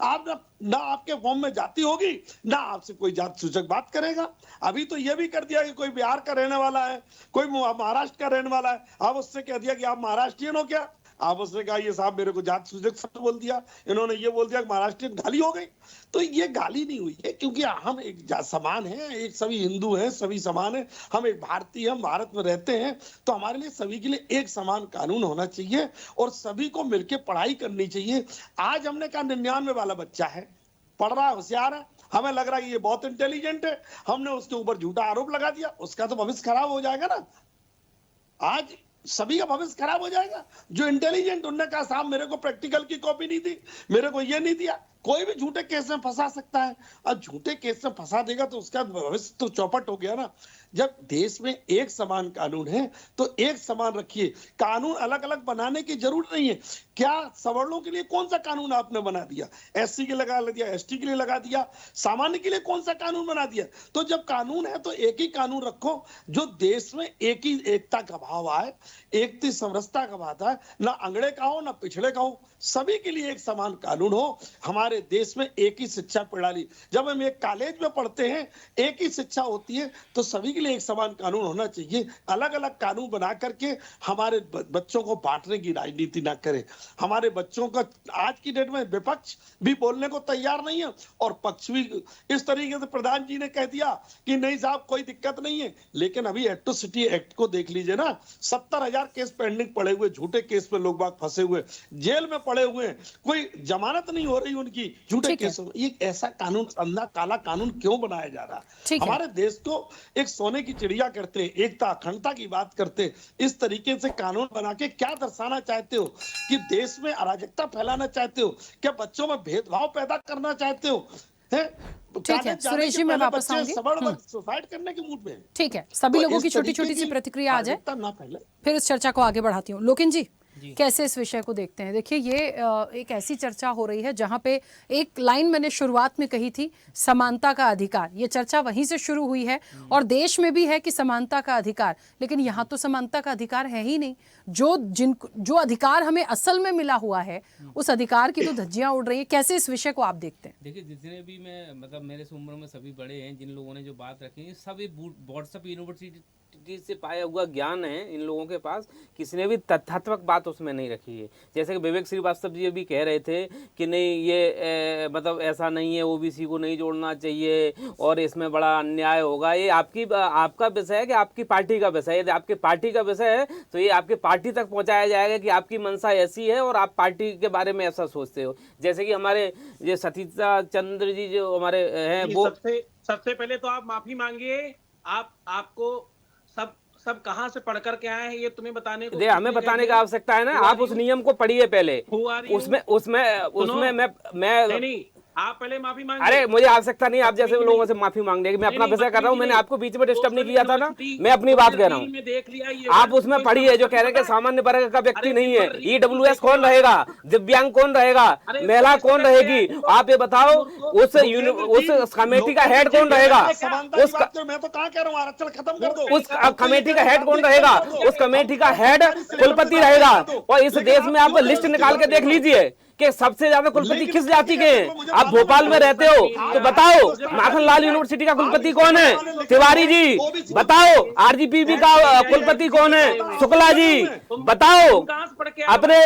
आप ना आपके फॉर्म में जाति होगी, ना आपसे कोई जात सूचक बात करेगा। अभी तो ये भी कर दिया कि कोई बिहार का रहने वाला है, कोई महाराष्ट्र का रहने वाला है, आप उससे कह दिया कि आप महाराष्ट्रियन हो क्या? आप उसने कहा ये साहब मेरे को जात सूचक शब्द बोल दिया, इन्होंने ये बोल दिया कि महाराष्ट्रियन, गाली हो गई। तो ये गाली नहीं हुई है, क्योंकि हम एक समान हैं, एक सभी हिंदू हैं, सभी समान हैं, हम एक भारतीय, हम भारत में रहते हैं, तो हमारे लिए सभी के लिए एक समान कानून होना चाहिए और सभी को मिलकर पढ़ाई करनी चाहिए। आज हमने कहा 99 वाला बच्चा है, पढ़ रहा है, होशियार है, हमें लग रहा है कि ये बहुत इंटेलिजेंट है, हमने उसके ऊपर झूठा आरोप लगा दिया, उसका तो भविष्य खराब हो जाएगा ना। आज सभी का भविष्य खराब हो जाएगा। जो इंटेलिजेंट, उनने कहा साहब मेरे को प्रैक्टिकल की कॉपी नहीं दी, मेरे को ये नहीं दिया। कोई भी झूठे केस में फंसा सकता है, और झूठे केस में फंसा देगा तो उसका भविष्य तो चौपट हो गया ना। जब देश में एक समान कानून है तो एक समान रखिए, कानून अलग अलग बनाने की जरूरत नहीं है। क्या सवर्णों के लिए कौन सा कानून आपने बना दिया? एससी के लगा दिया, एसटी के लिए लगा दिया, सामान्य के लिए कौन सा कानून बना दिया? तो जब कानून है तो एक ही कानून रखो, जो देश में एक ही एकता का भाव आए, एकता समरसता का भाव आए, ना अंगड़े का हो ना पिछड़े का हो, सभी के लिए एक समान कानून हो। हमारे देश में एक ही शिक्षा प्रणाली, जब हम एक कॉलेज में पढ़ते हैं एक ही शिक्षा होती है, तो सभी के लिए एक समान कानून होना चाहिए। अलग अलग कानून बना करके हमारे बच्चों को बांटने की राजनीति ना करें। हमारे बच्चों का आज की डेट में विपक्ष भी बोलने को तैयार नहीं है और पक्ष भी। इस तरीके से प्रधान जी ने कह दिया कि नहीं साहब कोई दिक्कत नहीं है, लेकिन अभी एट्रोसिटी एक्ट को देख लीजिए ना, 70,000 केस पेंडिंग पड़े हुए, झूठे केस में लोग बाग फंसे हुए, जेल में पड़े हुए, कोई जमानत नहीं हो रही उनकी। की झूठे केसों में। ये ऐसा कानून, अंधा काला कानून क्यों बनाया जा रहा है? हमारे देश को एक सोने की चिड़िया करते, एकता अखंडता की बात करते, इस तरीके से कानून बना के क्या दर्शाना चाहते हो? कि देश में अराजकता फैलाना चाहते हो? क्या बच्चों में भेदभाव पैदा करना चाहते हो? ठीक है सुरेश जी, मैं वापस आऊंगी। सुसाइड करने के मूड में। ठीक है, सभी लोगों की छोटी छोटी सी प्रतिक्रिया आ जाए, फिर इस चर्चा को आगे बढ़ाती हूँ। लोकेन जी कैसे इस विषय को देखते हैं? देखिए, ये एक ऐसी चर्चा हो रही है जहां पे एक लाइन मैंने शुरुआत में कही थी, समानता का अधिकार। ये चर्चा वहीं से शुरू हुई है और देश में भी है कि समानता का अधिकार, लेकिन यहाँ तो समानता का अधिकार है ही नहीं। जो अधिकार हमें असल में मिला हुआ है, उस अधिकार की तो धज्जियां उड़ रही है। कैसे इस विषय को आप देखते हैं? देखिए, जितने भी मैं मतलब मेरे से उम्र में सभी बड़े हैं, जिन लोगों ने जो बात रखी है, सब व्हाट्सएप यूनिवर्सिटी से पाया हुआ ज्ञान है इन लोगों के पास। किसी ने भी तथ्यात्मक बात उसमें नहीं रखी है। जैसे कि विवेक श्रीवास्तव जी भी कह रहे थे कि नहीं, ये मतलब ऐसा नहीं है, ओबीसी को नहीं जोड़ना चाहिए और इसमें बड़ा अन्याय होगा। ये आपका विषय है कि आपकी पार्टी का विषय है? यदि आपकी पार्टी का विषय है तो ये आपकी पार्टी तक पहुंचाया जाएगा कि आपकी मंशा ऐसी है और आप पार्टी के बारे में ऐसा सोचते हो। जैसे कि हमारे ये सतीशा चंद्र जी जो हमारे हैं, वो सबसे पहले तो आप माफी मांगिए। आपको सब कहां से पढ़ कर के आए हैं ये तुम्हें बताने को, हमें बताने की आवश्यकता है ना। आप उस नियम को पढ़िए पहले। उसमें मैं नहीं, आप पहले माफी मांगिए। अरे मुझे आवश्यकता नहीं आप जैसे लोगों से माफी मांगने की। मैं अपना विषय कर रहा हूँ, मैंने आपको बीच में डिस्टर्ब नहीं किया था ना। मैं अपनी बात कह रहा हूँ, आप उसमें पढ़िए जो कह रहे हैं कि सामान्य वर्ग का व्यक्ति नहीं है। ईडब्ल्यूएस कौन रहेगा? दिव्यांग कौन रहेगा? महिला कौन रहेगी? आप ये बताओ। उस कमेटी का हेड कौन रहेगा? मैं तो कहाँ कह रहा हूँ, आरक्षण खत्म कर दो। उस कमेटी का हेड कौन रहेगा? उस कमेटी का हेड कुलपति रहेगा। और इस देश में आप लिस्ट निकाल के देख लीजिए कि सबसे ज्यादा कुलपति किस जाति के हैं। आप भोपाल में रहते हो तो बताओ, माखनलाल यूनिवर्सिटी का कुलपति कौन है? तिवारी जी बताओ। आरजीपीवी का कुलपति कौन है? शुक्ला जी बताओ। अपने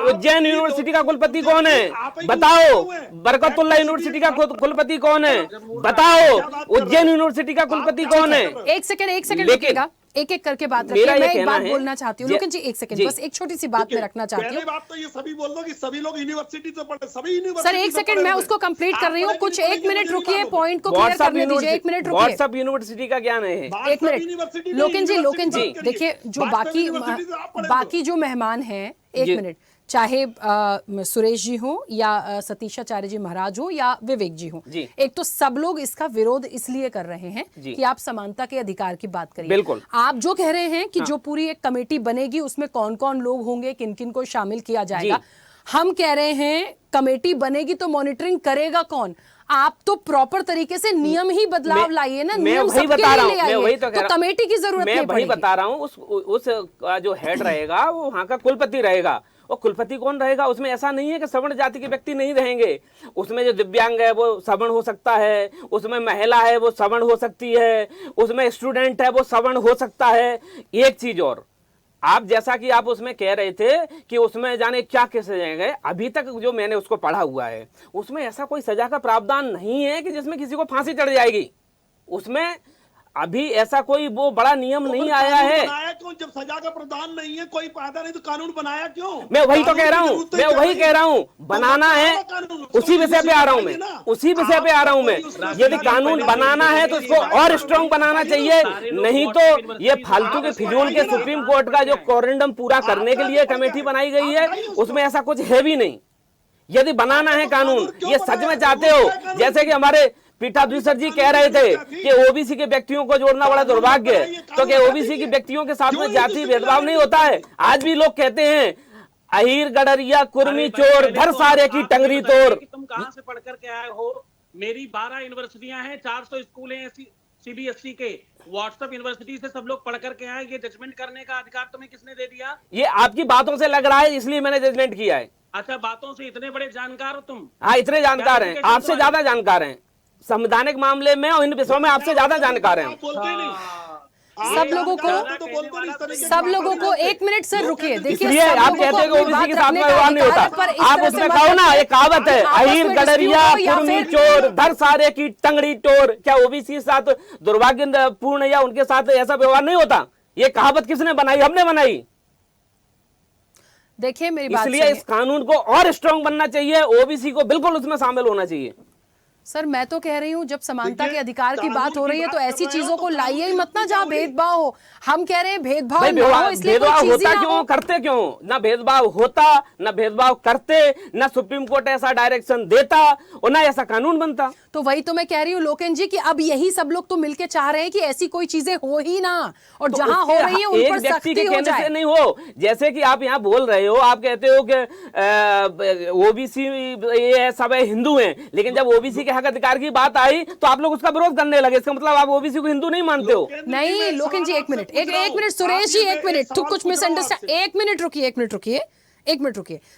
उज्जैन यूनिवर्सिटी का कुलपति कौन है? बताओ। बरकतुल्लाह यूनिवर्सिटी का कुलपति कौन है? बताओ। उज्जैन यूनिवर्सिटी का कुलपति कौन है? एक सेकंड रुकिएगा, एक एक करके बात रखिए। मैं एक बात बोलना चाहती हूँ लेकिन जी, एक सेकंड बस एक छोटी सी बात मैं रखना चाहती हूँ। बात तो ये सभी बोल दो कि सभी लोग यूनिवर्सिटी से पढ़े, सभी यूनिवर्सिटी। सर एक सेकंड, मैं उसको कंप्लीट कर रही हूँ। कुछ एक मिनट रुकिए, पॉइंट को क्लियर करने दीजिए। एक मिनट रुकिए। व्हाट्सएप यूनिवर्सिटी का क्या है? एक मिनट लोकेन जी देखिए, जो बाकी जो मेहमान हैं, एक मिनट, चाहे सुरेश जी हो या सतीशाचार्य जी महाराज हो या विवेक जी हो, एक तो सब लोग इसका विरोध इसलिए कर रहे हैं कि आप समानता के अधिकार की बात करिए। बिल्कुल। आप जो कह रहे हैं कि जो पूरी एक कमेटी बनेगी उसमें कौन कौन लोग होंगे, किन किन को शामिल किया जाएगा, हम कह रहे हैं कमेटी बनेगी तो मॉनिटरिंग करेगा कौन? आप तो प्रॉपर तरीके से नियम ही बदलाव लाइए ना। मैं वही बता रहा हूँ, तो कमेटी की जरूरत नहीं पड़ेगी। मैं वही बता रहा हूँ। उस जो हेड रहेगा वो वहाँ का कुलपति रहेगा। और कुलपति कौन रहेगा? उसमें ऐसा नहीं है कि सवर्ण जाति के व्यक्ति नहीं रहेंगे। उसमें जो दिव्यांग है वो सवर्ण हो सकता है, उसमें महिला है वो सवर्ण हो सकती है, उसमें स्टूडेंट है वो सवर्ण हो सकता है। एक चीज और, आप जैसा कि आप उसमें कह रहे थे कि उसमें जाने क्या कैसे जाएंगे, अभी तक जो मैंने उसको पढ़ा हुआ है उसमें ऐसा कोई सजा का प्रावधान नहीं है कि जिसमें किसी को फांसी चढ़ जाएगी। उसमें अभी ऐसा कोई वो बड़ा नियम नहीं आया है। बनाया क्यों? जब सजा का प्रावधान नहीं है, कोई फायदा नहीं तो कानून बनाया क्यों? मैं वही तो कह रहा हूँ, बनाना है। उसी विषय पे आ रहा हूँ मैं, उसी विषय पे आ रहा हूँ मैं। यदि कानून बनाना है तो इसको और स्ट्रांग बनाना चाहिए, नहीं तो ये फालतू के फिजूल के सुप्रीम कोर्ट का जो कोरेंडम पूरा करने के लिए कमेटी बनाई गई है उसमें ऐसा कुछ है भी नहीं। यदि बनाना है कानून, ये सच में चाहते हो, जैसे कि हमारे पीठाधीश्वर जी कह रहे थे कि ओबीसी के व्यक्तियों को जोड़ना बड़ा दुर्भाग्य है, तो क्या ओबीसी के व्यक्तियों के साथ में जाति भेदभाव नहीं होता है? आज भी लोग कहते हैं अहीर गडरिया कुर्मी चोर धर सारे की टंगरी तोड़। तुम कहां से पढ़ कर के आए हो? मेरी 12 यूनिवर्सिटियां हैं, 400 स्कूल हैं सीबीएसई के। व्हाट्सएप यूनिवर्सिटी से सब लोग पढ़ करके आए। ये जजमेंट करने का अधिकार तुम्हें किसने दे दिया? ये आपकी बातों से लग रहा है, इसलिए मैंने जजमेंट किया है। अच्छा, बातों से इतने बड़े जानकार हो तुम? हाँ, इतने जानकार हैं, आपसे ज्यादा जानकार हैं संवैधानिक मामले में और इन विषयों में, आपसे ज्यादा जानकार हैं। सब लोगों को एक मिनट सर रुकिए। देखिए, आप कहते हैं कि ओबीसी के साथ में व्यवहार नहीं होता, आप उसमें कहो ना, एक कहावत है अहीर गडरिया कुर्मी चोर धर सारे की टंगड़ी टोर। क्या ओबीसी के साथ दुर्भाग्यपूर्ण या उनके साथ ऐसा व्यवहार नहीं होता? ये कहावत किसने बनाई? हमने बनाई। देखिए मेरी बात इसलिए इस कानून को और स्ट्रांग बनना चाहिए, ओबीसी को बिल्कुल उसमें शामिल होना चाहिए। सर मैं तो कह रही हूँ जब समानता के अधिकार की बात हो रही है तो ऐसी चीजों को लाइए ही मत ना जहाँ भेदभाव हो। हम कह रहे हैं भेदभाव ना हो, इसलिए कोई चीज़ होता ना क्यों, हो। करते क्यों? ना भेदभाव होता, ना भेदभाव करते, ना सुप्रीम कोर्ट ऐसा डायरेक्शन देता और ना ऐसा कानून बनता। तो वही तो मैं कह रही हूँ लोकेन जी कि अब यही सब लोग तो मिलके चाह रहे हैं कि ऐसी कोई चीजें हो ही ना, और तो जहां हो रही है उन पर सख्ती हो जाए। नहीं हो, जैसे कि आप यहाँ बोल रहे हो, आप कहते हो कि ओबीसी ये सब हिंदू हैं, लेकिन जब ओबीसी के हक अधिकार की बात आई तो आप लोग उसका विरोध करने लगे। इसका मतलब आप ओबीसी को हिंदू नहीं मानते हो? नहीं लोकेन जी एक मिनट सुरेश जी एक मिनट, तो कुछ मिसअंडरस्टैंड, एक मिनट रुकिए।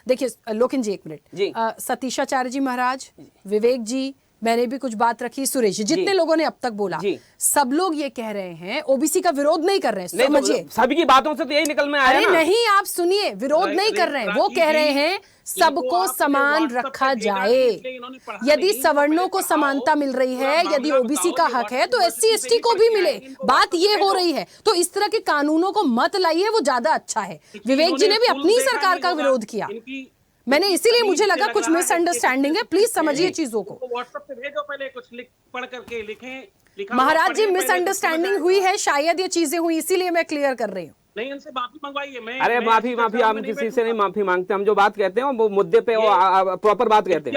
देखिए लोकेन जी एक मिनट, सतीशाचार्य जी महाराज, विवेक जी, मैंने भी कुछ बात रखी, सुरेश जी, जितने लोगों ने अब तक बोला, सब लोग ये कह रहे हैं ओबीसी का विरोध नहीं कर रहे हैं। समझिए सभी की बातों से तो यही निकल में आया ना। नहीं आप सुनिए, विरोध नहीं कर रहे हैं, वो कह रहे हैं सबको समान रखा जाए। यदि सवर्णों को समानता मिल रही है, यदि ओबीसी का हक है तो एससी एसटी को भी मिले, बात ये हो रही है। तो इस तरह के कानूनों को मत लाइए, वो ज्यादा अच्छा है। विवेक जी ने भी अपनी सरकार का विरोध किया, मैंने इसीलिए मुझे लगा कुछ मिसअंडरस्टैंडिंग है, प्लीज समझिए चीजों को। व्हाट्सएप पे भेजो, पहले कुछ पढ़ करके लिखें। महाराज जी मिसअंडरस्टैंडिंग हुई है, शायद ये चीजें हुई, इसीलिए मैं क्लियर कर रही हूँ। नहीं, इनसे माफी मंगवाइए। अरे माफी हम किसी से नहीं माफी मांगते, हम जो बात कहते हैं वो मुद्दे पे प्रॉपर बात कहते हैं।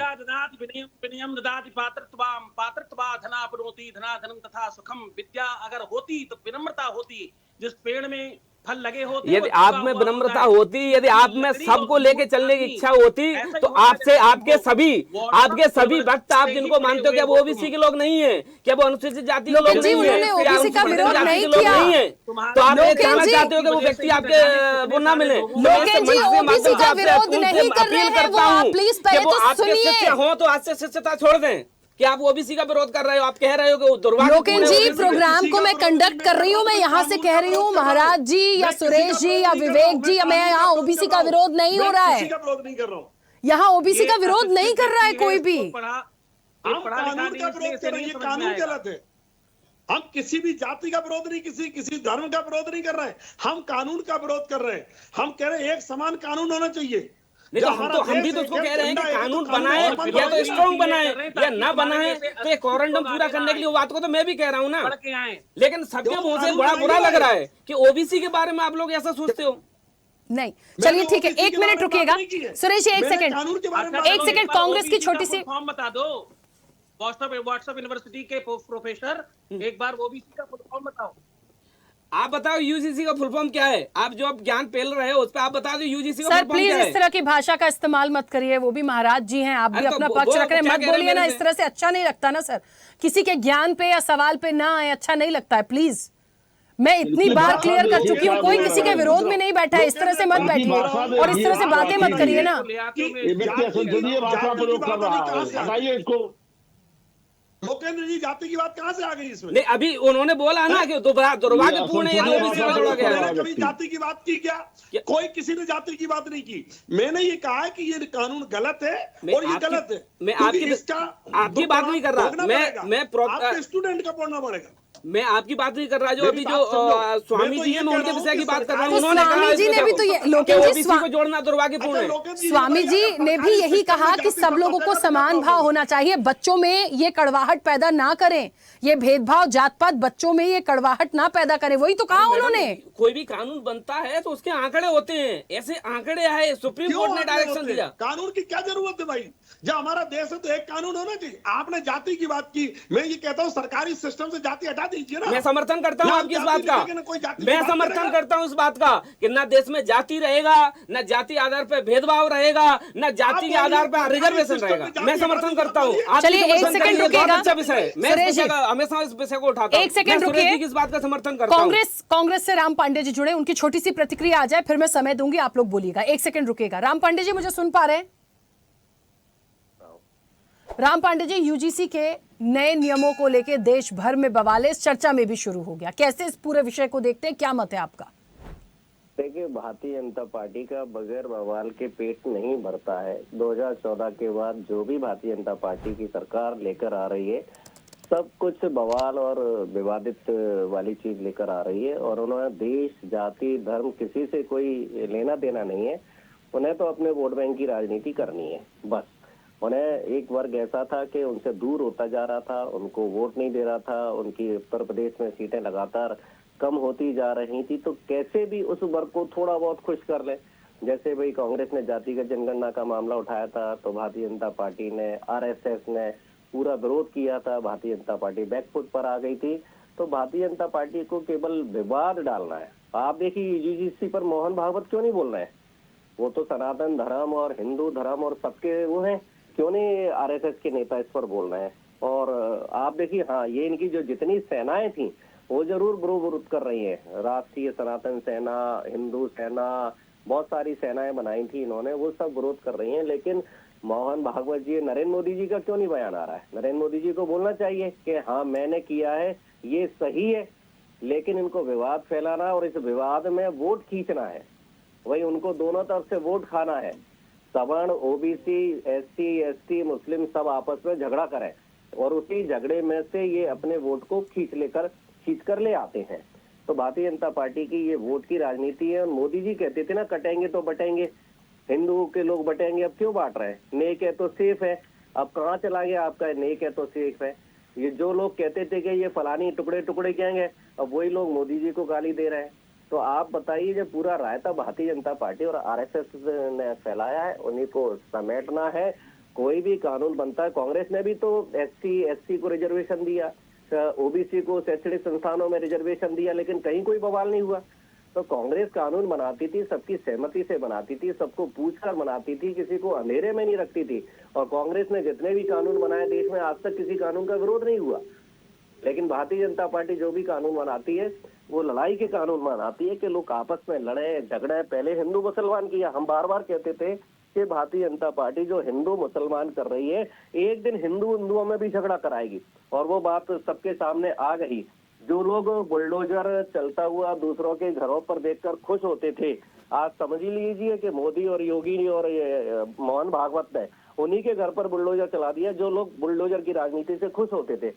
तथा सुखम, विद्या अगर होती तो विनम्रता होती, जिस पेड़ में फल लगे होते, यदि आप में विनम्रता होती, यदि आप में सबको लेके चलने की इच्छा होती, तो आपसे आपके सभी भक्त आप जिनको मानते हो कि वो ओबीसी के लोग नहीं है, क्या वो अनुसूचित जाति के लोग नहीं है, ओबीसी का विरोध नहीं किया, तो आप ये कहना चाहते हो कि वो व्यक्ति आपके वो ना मिले? ओबीसी का विरोध नहीं कर रहे हैं वो, आप प्लीज पहले तो सुनिए। हो तो आज से शिष्यता छोड़ दें कि आप ओबीसी का विरोध कर रहे हो। आप कह रहे हो कि लोकेन जी प्रोग्राम को मैं कंडक्ट कर रही हूँ, मैं यहाँ से कह रही हूँ महाराज जी या सुरेश जी या विवेक जी, मैं यहाँ ओबीसी का विरोध नहीं हो रहा है, यहाँ ओबीसी का विरोध नहीं कर रहा है कोई भी। हम कानून का विरोध कर रहे हैं, ये कानून गलत है। हम किसी भी जाति का विरोध नहीं, किसी धर्म का विरोध नहीं कर रहे हैं, हम कानून का विरोध कर रहे हैं। हम कह रहे हैं एक समान कानून होना चाहिए। नहीं तो हम भी तो उसको कह रहे हैं कि कानून बनाए या तो स्ट्रॉन्ग बनाए या ना बनाए, तो एक कोरेंडम पूरा करने के लिए बात को तो मैं भी कह रहा हूँ ना, लेकिन सबके मुंह से बड़ा बुरा लग रहा है कि ओबीसी के बारे में आप लोग ऐसा सोचते हो। नहीं चलिए ठीक है, एक मिनट रुकिएगा सुरेश जी, एक सेकंड। कांग्रेस की छोटी सी फॉर्म बता दो, व्हाट्सएप यूनिवर्सिटी के प्रोफेसर, एक बार ओबीसी का फुल फॉर्म बताओ। आप बताओ यूजीसी का फुल फॉर्म क्या है? आप जो अब ज्ञान पेल रहे हो उस पर आप बता दो यूजीसी का फुल फॉर्म क्या है? प्लीज इस तरह की भाषा का इस्तेमाल मत करिए, वो भी महाराज जी हैं, आप भी अपना पक्ष रख रहे हैं, मत बोलिए ना इस तरह से, अच्छा नहीं लगता ना सर, किसी के ज्ञान पे या सवाल पे ना आए, अच्छा नहीं लगता है। प्लीज मैं इतनी बार क्लियर कर चुकी हूँ, कोई किसी के विरोध में नहीं बैठा है, इस तरह से मत बैठिए और इस तरह से बातें मत करिए ना। लोकेंद्र जी जाति की बात कहाँ से आ गई इसमें? नहीं अभी उन्होंने बोला ना कि दुर्भाग्यपूर्ण है, कभी जाति की बात की क्या? कोई किसी ने जाति की बात नहीं की। मैंने ये कहा है कि ये कानून गलत है और ये गलत है। मैं आपकी बात नहीं कर रहा, मैं आपके स्टूडेंट का पढ़ना पड़ेगा। मैं आपकी बात नहीं कर रहा, जो अभी जो स्वामी जी है मैं उनके विषय की बात कर रहा हूँ। उन्होंने स्वामी जी ने भी तो ये लोकेंद्र जी को जोड़ना दुर्भाग्यपूर्ण है। स्वामी जी ने भी यही कहा कि सब लोगों को समान भाव होना चाहिए, बच्चों में ये कड़वाहट पैदा ना करें, ये भेदभाव जात पात बच्चों में ये कड़वाहट ना पैदा करें, वही तो कहा उन्होंने। कोई भी कानून बनता है तो उसके आंकड़े होते हैं, ऐसे आंकड़े आए, सुप्रीम कोर्ट ने डायरेक्शन दिया। कानून की क्या जरूरत है भाई? जब हमारा देश है तो एक कानून होना चाहिए। आपने जाति की बात की, मैं ये कहता हूँ सरकारी सिस्टम से जाति हटा दीजिए ना। मैं समर्थन करता हूँ आपकी इस बात का, मैं समर्थन करता हूँ इस बात का कि ना देश में जाति रहेगा, ना जाति आधार पर भेदभाव रहेगा, ना जाति के आधार पर रिजर्वेशन रहेगा। मैं समर्थन करता हूँ। चलिए एक सेकंड रुकिएगा, अच्छा विषय, मैं हमेशा इस विषय को उठाता हूँ। एक सेकंड रुकिए, इस बात का समर्थन करता हूँ। कांग्रेस से राम पांडे जी जुड़े, उनकी छोटी सी प्रतिक्रिया आ जाए, फिर मैं समय दूंगी, आप लोग बोलिएगा। एक सेकंड रुकिएगा। राम पांडे जी मुझे सुन पा रहे हैं? राम पांडे जी, यूजीसी के नए नियमों को लेकर देश भर में बवाल इस चर्चा में भी शुरू हो गया, कैसे इस पूरे विषय को देखते हैं, क्या मत है आपका? देखिए, भारतीय जनता पार्टी का बगैर बवाल के पेट नहीं भरता है। 2014 के बाद जो भी भारतीय जनता पार्टी की सरकार लेकर आ रही है, सब कुछ बवाल और विवादित वाली चीज लेकर आ रही है, और उन्होंने देश, जाति, धर्म किसी से कोई लेना देना नहीं है। उन्हें तो अपने वोट बैंक की राजनीति करनी है बस। उन्हें एक वर्ग ऐसा था कि उनसे दूर होता जा रहा था, उनको वोट नहीं दे रहा था, उनकी उत्तर प्रदेश में सीटें लगातार कम होती जा रही थी, तो कैसे भी उस वर्ग को थोड़ा बहुत खुश कर ले। जैसे भाई कांग्रेस ने जातिगत जनगणना का मामला उठाया था तो भारतीय जनता पार्टी ने, आरएसएस ने पूरा विरोध किया था, भारतीय जनता पार्टी बैकफुट पर आ गई थी। तो भारतीय जनता पार्टी को केवल विवाद डालना है। आप देखिए यूजीसी पर मोहन भागवत क्यों नहीं बोल रहे हैं? वो तो सनातन धर्म और हिंदू धर्म और सबके वो हैं, क्यों नहीं आरएसएस के नेता इस पर बोल रहे हैं? और आप देखिए, हाँ, ये इनकी जो जितनी सेनाएं थी वो जरूर विरोध कर रही है। राष्ट्रीय सनातन सेना, हिंदू सेना, बहुत सारी सेनाएं बनाई थी इन्होंने, वो सब विरोध कर रही हैं। लेकिन मोहन भागवत जी, नरेंद्र मोदी जी का क्यों नहीं बयान आ रहा है? नरेंद्र मोदी जी को बोलना चाहिए कि हाँ मैंने किया है, ये सही है, लेकिन इनको विवाद फैलाना और इस विवाद में वोट खींचना है। वही उनको दोनों तरफ से वोट खाना है। सवर्ण, ओबीसी, एससी, एसटी, मुस्लिम सब आपस में झगड़ा करें और उसी झगड़े में से ये अपने वोट को खींच कर ले आते हैं। तो भारतीय जनता पार्टी की ये वोट की राजनीति है। मोदी जी कहते थे ना, कटेंगे तो बटेंगे, हिंदुओं के लोग बटेंगे, अब क्यों बांट रहे हैं? नेक है तो सेफ है। अब कहाँ चला गया आपका नेक है तो सेफ है? ये जो लोग कहते थे कि ये फलानी टुकड़े टुकड़े कहेंगे, अब वही लोग मोदी जी को गाली दे रहे हैं। तो आप बताइए, जो पूरा रायता भारतीय जनता पार्टी और आरएसएस ने फैलाया है, उन्हीं को समेटना है। कोई भी कानून बनता है, कांग्रेस ने भी तो एससी को रिजर्वेशन दिया, ओबीसी को शैक्षणिक संस्थानों में रिजर्वेशन दिया, लेकिन कहीं कोई बवाल नहीं हुआ। तो कांग्रेस कानून बनाती थी, सबकी सहमति से बनाती थी, सबको पूछकर बनाती थी, किसी को अंधेरे में नहीं रखती थी। और कांग्रेस ने जितने भी कानून बनाए देश में, आज तक किसी कानून का विरोध नहीं हुआ। लेकिन भारतीय जनता पार्टी जो भी कानून बनाती है वो लड़ाई के कानून बनाती है कि लोग आपस में लड़े झगड़े। पहले हिंदू मुसलमान किया, हम बार बार कहते थे कि भारतीय जनता पार्टी जो हिंदू मुसलमान कर रही है, एक दिन हिंदुओं में भी झगड़ा कराएगी। और वो बात सबके सामने आ गई। जो लोग बुलडोजर चलता हुआ दूसरों के घरों पर देखकर खुश होते थे, आज समझ ही लीजिए कि मोदी और योगी और मोहन भागवत ने उन्हीं के घर पर बुलडोजर चला दिया, जो लोग बुलडोजर की राजनीति से खुश होते थे।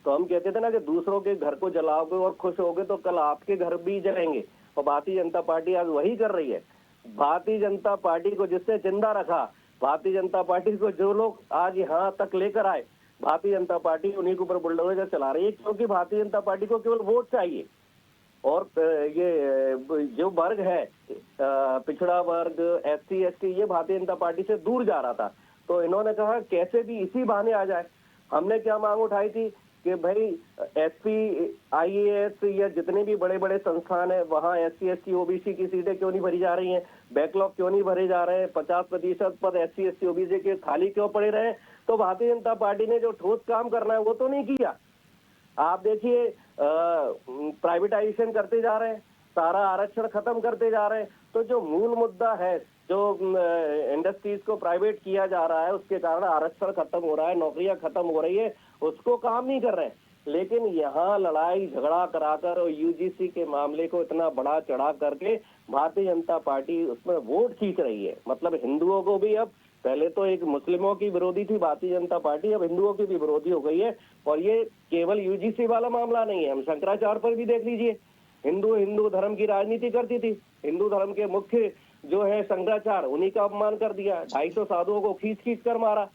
तो हम कहते थे ना कि दूसरों के घर को जलाओगे और खुश होगे तो कल आपके घर भी जलेंगे। और भारतीय जनता पार्टी आज वही कर रही है। भारतीय जनता पार्टी को जिससे जिंदा रखा, भारतीय जनता पार्टी को जो लोग आज यहाँ तक लेकर आए, भारतीय जनता पार्टी उन्हीं के ऊपर बुलडोजर चला रही है, क्योंकि भारतीय जनता पार्टी को केवल वोट चाहिए। और ये जो वर्ग है, पिछड़ा वर्ग, एससी, एसटी, ये भारतीय जनता पार्टी से दूर जा रहा था। तो इन्होंने कहा कैसे भी इसी बहाने आ जाए। हमने क्या मांग उठाई थी कि भाई एसपी, आईएएस या जितने भी बड़े बड़े संस्थान है, वहाँ एससी, एसटी, ओबीसी की सीटें क्यों नहीं भरी जा रही हैं? बैकलॉग क्यों नहीं भरे जा रहे हैं? 50% पद एससी, एसटी, ओबीसी के खाली क्यों पड़े रहे? तो भारतीय जनता पार्टी ने जो ठोस काम करना है वो तो नहीं किया। आप देखिए, प्राइवेटाइजेशन करते जा रहे हैं, सारा आरक्षण खत्म करते जा रहे हैं। तो जो मूल मुद्दा है, जो इंडस्ट्रीज को प्राइवेट किया जा रहा है, उसके कारण आरक्षण खत्म हो रहा है, नौकरियां खत्म हो रही है, उसको काम नहीं कर रहे हैं। लेकिन यहाँ लड़ाई झगड़ा कराकर और यूजीसी के मामले को इतना बड़ा चढ़ा करके भारतीय जनता पार्टी उसमें वोट खींच रही है। मतलब हिंदुओं को भी, अब पहले तो एक मुस्लिमों की विरोधी थी भारतीय जनता पार्टी, अब हिंदुओं की भी विरोधी हो गई है। और ये केवल यूजीसी वाला मामला नहीं है, हम शंकराचार्य पर भी देख लीजिए। हिंदू धर्म की राजनीति करती थी, हिंदू धर्म के मुख्य जो है शंकराचार्य, उन्हीं का अपमान कर दिया, 250 साधुओं को खींच कर मारा।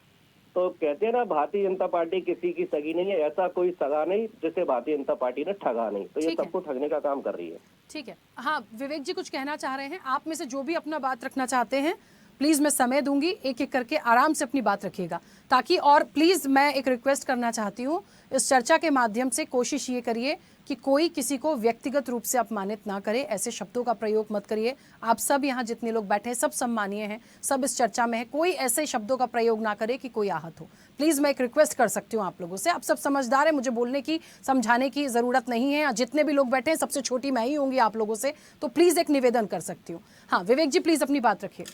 तो कहते हैं ना, भारतीय जनता पार्टी किसी की सगी नहीं है, ऐसा कोई सगा नहीं जिसे भारतीय जनता पार्टी ने ठगा नहीं। तो ये सबको ठगने का काम कर रही है। ठीक है, हाँ, विवेक जी कुछ कहना चाह रहे हैं। आप में से जो भी अपना बात रखना चाहते हैं, प्लीज मैं समय दूंगी, एक एक करके आराम से अपनी बात रखिएगा, ताकि, और प्लीज मैं एक रिक्वेस्ट करना चाहती हूँ, इस चर्चा के माध्यम से कोशिश ये करिए कि कोई किसी को व्यक्तिगत रूप से अपमानित ना करे, ऐसे शब्दों का प्रयोग मत करिए। आप सब यहाँ जितने लोग बैठे हैं सब सम्मानीय हैं, सब इस चर्चा में है, कोई ऐसे शब्दों का प्रयोग ना करे कि कोई आहत हो। प्लीज मैं एक रिक्वेस्ट कर सकती हूँ आप लोगों से। आप सब समझदार हैं, मुझे बोलने की, समझाने की जरूरत नहीं है। जितने भी लोग बैठे हैं सबसे छोटी मैं ही होंगी आप लोगों से, तो प्लीज एक निवेदन कर सकती हूँ। हाँ विवेक जी, प्लीज अपनी बात रखिए।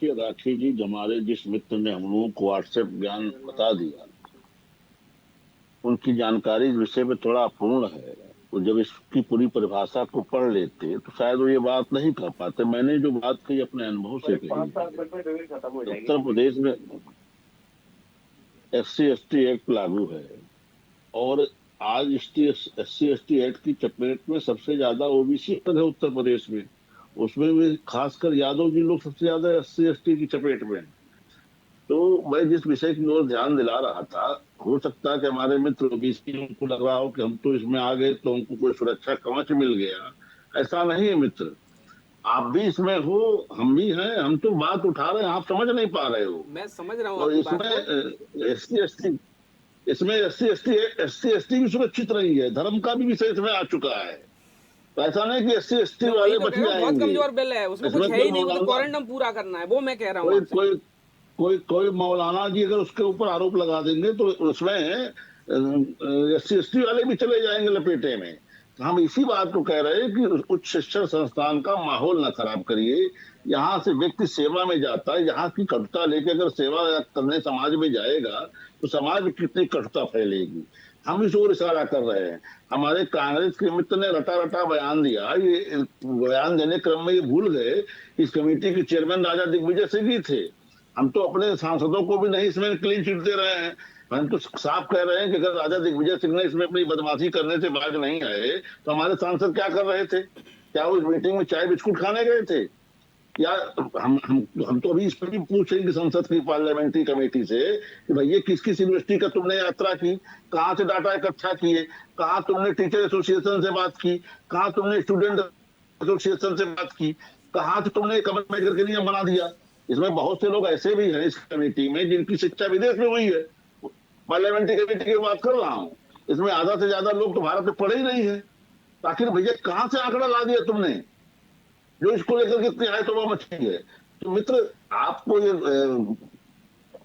राखी जी, हमारे जिस मित्र ने हम लोगों को व्हाट्सएप ज्ञान बता दिया, उनकी जानकारी इस विषय में थोड़ा अपूर्ण है। तो जब इसकी पूरी परिभाषा को पढ़ लेते तो शायद वो ये बात नहीं कर पाते। मैंने जो बात कही अपने अनुभव से कही। उत्तर प्रदेश में SC/ST एक्ट लागू है और आज SC/ST एक्ट की चपेट में सबसे ज्यादा OBC पद है उत्तर प्रदेश में। उसमें भी खासकर यादव जी लोग सबसे ज्यादा SC/ST की चपेट में। तो मैं जिस विषय की ओर ध्यान दिला रहा था, हो सकता है कि हमारे मित्र OBC उनको लग रहा हो कि हम तो इसमें आ गए तो हमको कोई सुरक्षा कवच मिल गया। ऐसा नहीं है मित्र, आप भी इसमें हो, हम भी हैं, हम तो बात उठा रहे हैं, आप समझ नहीं पा रहे हो। मैं समझ रहा हूँ और आपकी बात को। इसमें SC/ST भी सुरक्षित नहीं है, धर्म का भी विषय इसमें आ चुका है। तो ऐसा नहीं कि SC/ST वाले बच जाएंगे। बहुत कमजोर बिल है, उसमें कुछ है ही नहीं, वो तो क्वारंटाइन पूरा करना है, वो मैं कह रहा हूँ। कोई मौलाना जी अगर उसके ऊपर आरोप लगा देंगे तो उसमें SC/ST वाले भी चले जाएंगे लपेटे में। हम इसी बात को कह रहे हैं कि उच्च शिक्षण संस्थान का माहौल ना खराब करिए। यहाँ से व्यक्ति सेवा में जाता है, यहाँ की कटुता लेके अगर सेवा करने समाज में जाएगा तो समाज में कितनी कटुता फैलेगी। हम इस ओर इशारा कर रहे हैं। हमारे कांग्रेस के मित्र ने रटा रटा बयान दिया, ये बयान देने क्रम में ये भूल गए इस कमेटी के चेयरमैन राजा दिग्विजय सिंह ही थे। हम तो अपने सांसदों को भी नहीं इसमें क्लीन चिट दे रहे हैं, हम तो साफ कह रहे हैं कि अगर राजा दिग्विजय सिंह ने इसमें अपनी बदमाशी करने से बाज नहीं आए तो हमारे सांसद क्या कर रहे थे? क्या उस मीटिंग में चाय बिस्कुट खाने गए थे? या हम तो अभी इस पर भी पूछेंगे संसद की पार्लियामेंट्री कमेटी से कि भैया किस किस यूनिवर्सिटी का तुमने यात्रा की, कहाँ से डाटा इकट्ठा किए, कहाँ तुमने टीचर एसोसिएशन से बात की, कहाँ तुमने स्टूडेंट एसोसिएशन से बात की, कहाँ से तुमने कमेटी करके नियम बना दिया? इसमें बहुत से लोग ऐसे भी हैं इस कमेटी में जिनकी शिक्षा विदेश में हुई है। पार्लियामेंट्री कमेटी की बात कर रहा हूँ, इसमें आधा से ज्यादा लोग तो भारत में पढ़े ही नहीं है। आखिर भैया कहाँ से आंकड़ा ला दिया तुमने जो इसको लेकर के इतनी आय तो मची है? तो मित्र आपको ये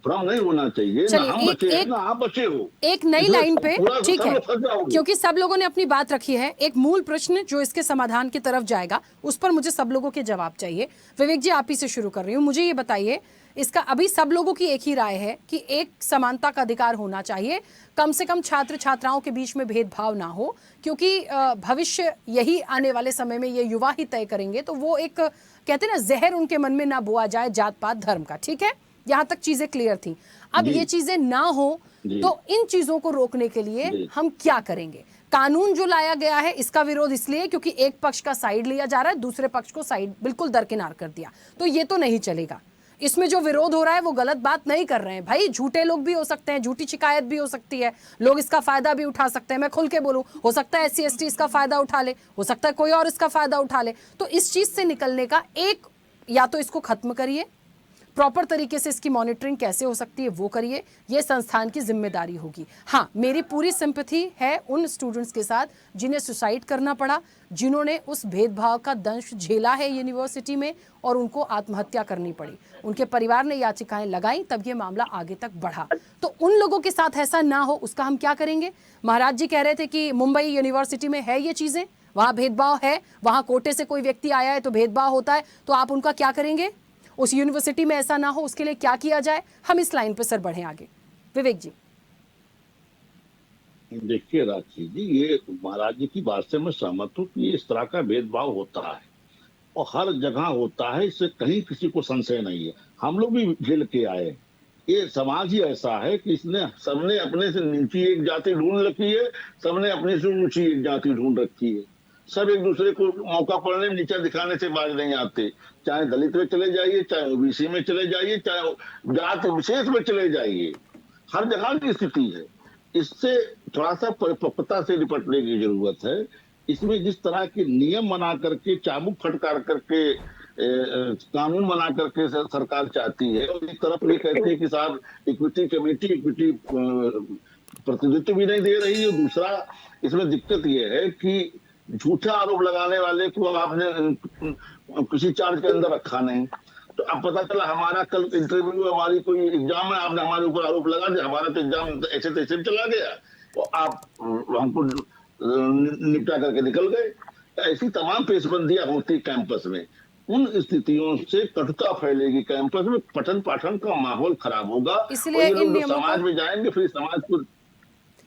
भ्रम नहीं होना चाहिए, ना हम बचे हैं ना आप बचे हो। एक नई लाइन पे, ठीक है, क्योंकि सब लोगों ने अपनी बात रखी है, एक मूल प्रश्न जो इसके समाधान की तरफ जाएगा उस पर मुझे सब लोगों के जवाब चाहिए। विवेक जी, आप ही से शुरू कर रही हूँ, मुझे ये बताइए, इसका अभी सब लोगों की एक ही राय है कि एक समानता का अधिकार होना चाहिए, कम से कम छात्र छात्राओं के बीच में भेदभाव ना हो, क्योंकि भविष्य यही आने वाले समय में ये युवा ही तय करेंगे। तो वो एक कहते हैं ना, जहर उनके मन में ना बोआ जाए जात पात धर्म का। ठीक है, यहाँ तक चीजें क्लियर थी। अब ये चीजें ना हो तो इन चीजों को रोकने के लिए हम क्या करेंगे? कानून जो लाया गया है इसका विरोध इसलिए क्योंकि एक पक्ष का साइड लिया जा रहा है, दूसरे पक्ष को साइड बिल्कुल दरकिनार कर दिया, तो ये तो नहीं चलेगा। इसमें जो विरोध हो रहा है वो गलत बात नहीं कर रहे हैं भाई, झूठे लोग भी हो सकते हैं, झूठी शिकायत भी हो सकती है, लोग इसका फायदा भी उठा सकते हैं। मैं खुल के बोलूं, हो सकता है SC/ST इसका फायदा उठा ले, हो सकता है कोई और इसका फायदा उठा ले। तो इस चीज से निकलने का एक, या तो इसको खत्म करिए, प्रॉपर तरीके से इसकी मॉनिटरिंग कैसे हो सकती है वो करिए, ये संस्थान की जिम्मेदारी होगी। हाँ, मेरी पूरी सिंपैथी है उन स्टूडेंट्स के साथ जिन्हें सुसाइड करना पड़ा, जिन्होंने उस भेदभाव का दंश झेला है यूनिवर्सिटी में और उनको आत्महत्या करनी पड़ी। उनके परिवार ने याचिकाएं लगाई, तब ये मामला आगे तक बढ़ा। तो उन लोगों के साथ ऐसा ना हो उसका हम क्या करेंगे? महाराज जी कह रहे थे कि मुंबई यूनिवर्सिटी में है ये चीजें, वहां भेदभाव है, वहां कोटे से कोई व्यक्ति आया है तो भेदभाव होता है, तो आप उनका क्या करेंगे? उस यूनिवर्सिटी में ऐसा ना हो उसके लिए क्या किया जाए? हम इस लाइन पे सर बढ़े आगे। विवेक जी। देखिए राखी जी, ये महाराज जी की बात से मैं सहमत हूँ कि इस तरह का भेदभाव होता है और हर जगह होता है, इससे कहीं किसी को संशय नहीं है। हम लोग भी झेल के आए, ये समाज ही ऐसा है कि इसने सबने अपने से नीची एक जाति ढूंढ रखी है, सबने अपने से ऊंची एक जाति ढूंढ रखी है। सब एक दूसरे को मौका पड़ने में नीचा दिखाने से बाज नहीं आते, चाहे दलित में चले जाइए, चाहे OBC में चले जाइए, चाहे जात विशेष में चले जाइए, हर जगह की स्थिति है। इससे थोड़ा सा परिपक्वता से निपटने की जरूरत है। इसमें जिस तरह के नियम बना करके, चाबुक फटकार करके, कानून बना करके सरकार चाहती है, और एक तरफ ये कहती है कि साहब इक्विटी कमेटी इक्विटी प्रतिनिधित्व भी नहीं दे रही है। दूसरा इसमें दिक्कत ये है कि झूठा आरोप लगाने वाले को अब आपने किसी चार्ज के अंदर रखा नहीं, तो अब पता चला हमारा कल इंटरव्यू, हमारी कोई एग्जाम में आपने हमारे ऊपर आरोप लगा दिया, हमारा तो एग्जाम ऐसे तैसे चला गया और आप हमको निपटा करके निकल गए। ऐसी तमाम पेशबंदियां होती कैंपस में, उन स्थितियों से कटुता फैलेगी कैंपस में, पठन पाठन का माहौल खराब होगा, इसलिए इन नियमों समाज में जाएंगे, फिर समाज को,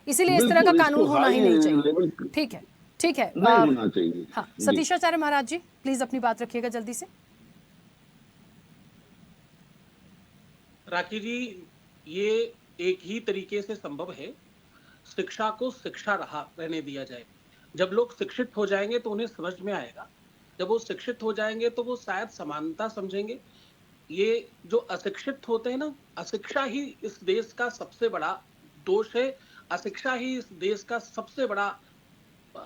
इसलिए इस तरह का कानून होना ही नहीं चाहिए। ठीक है, ठीक है, नहीं होना चाहिए। हाँ, सतीशाचार्य महाराज जी प्लीज अपनी बात रखिएगा जल्दी से। राखी जी, ये एक ही तरीके से संभव है, शिक्षा को शिक्षा रहने दिया जाए। जब लोग शिक्षित हो जाएंगे तो उन्हें समझ में आएगा जब वो शिक्षित हो जाएंगे तो वो शायद समानता समझेंगे। ये जो अशिक्षित होते हैं ना, अशिक्षा ही इस देश का सबसे बड़ा दोष है, अशिक्षा ही इस देश का सबसे बड़ा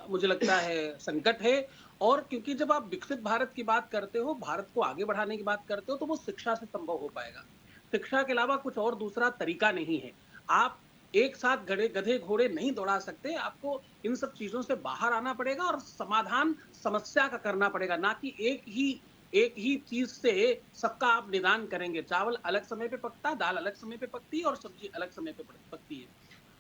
मुझे लगता है संकट है। और क्योंकि जब आप विकसित भारत की बात करते हो, भारत को आगे बढ़ाने की बात करते हो, तो वो शिक्षा से संभव हो पाएगा। शिक्षा के अलावा कुछ और दूसरा तरीका नहीं है। आप एक साथ गधे घोड़े नहीं दौड़ा सकते, आपको इन सब चीजों से बाहर आना पड़ेगा और समाधान समस्या का करना पड़ेगा, ना कि एक ही चीज से सबका आप निदान करेंगे। चावल अलग समय पे पकता, दाल अलग समय पे पकती है और सब्जी अलग समय पे पकती है।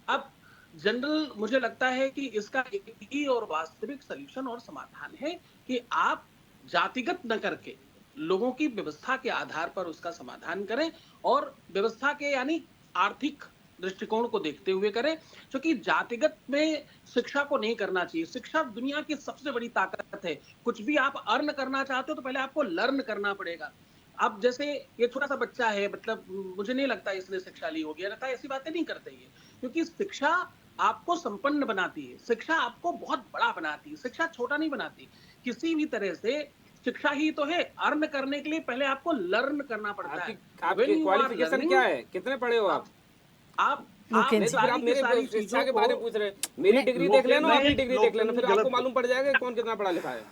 अब जनरल मुझे लगता है कि इसका एक ही और वास्तविक सलूशन और समाधान है कि आप जातिगत न करके लोगों की व्यवस्था के आधार पर उसका समाधान करें, और व्यवस्था के यानी आर्थिक दृष्टिकोण को देखते हुए करें, क्योंकि जातिगत में शिक्षा को नहीं करना चाहिए। शिक्षा दुनिया की सबसे बड़ी ताकत है। कुछ भी आप अर्न करना चाहते हो तो पहले आपको लर्न करना पड़ेगा। अब जैसे ये छोटा सा बच्चा है, मतलब मुझे नहीं लगता इसने शिक्षा ली होगी, रहता ऐसी बातें नहीं करते ये, क्योंकि शिक्षा आपको संपन्न बनाती है, शिक्षा आपको बहुत बड़ा बनाती है, शिक्षा छोटा नहीं बनाती किसी भी तरह से। शिक्षा ही तो है, अर्न करने के लिए पहले आपको लर्न करना पड़ता है। आपकी क्वालिफिकेशन क्या है, कितने पढ़े हो आप मेरे शिक्षा के बारे में पूछ रहे हैं। मेरी डिग्री देख लेना, आपकी डिग्री देख लेना, फिर आपको मालूम पड़ जाएगा कौन कितना पढ़ा लिखा है।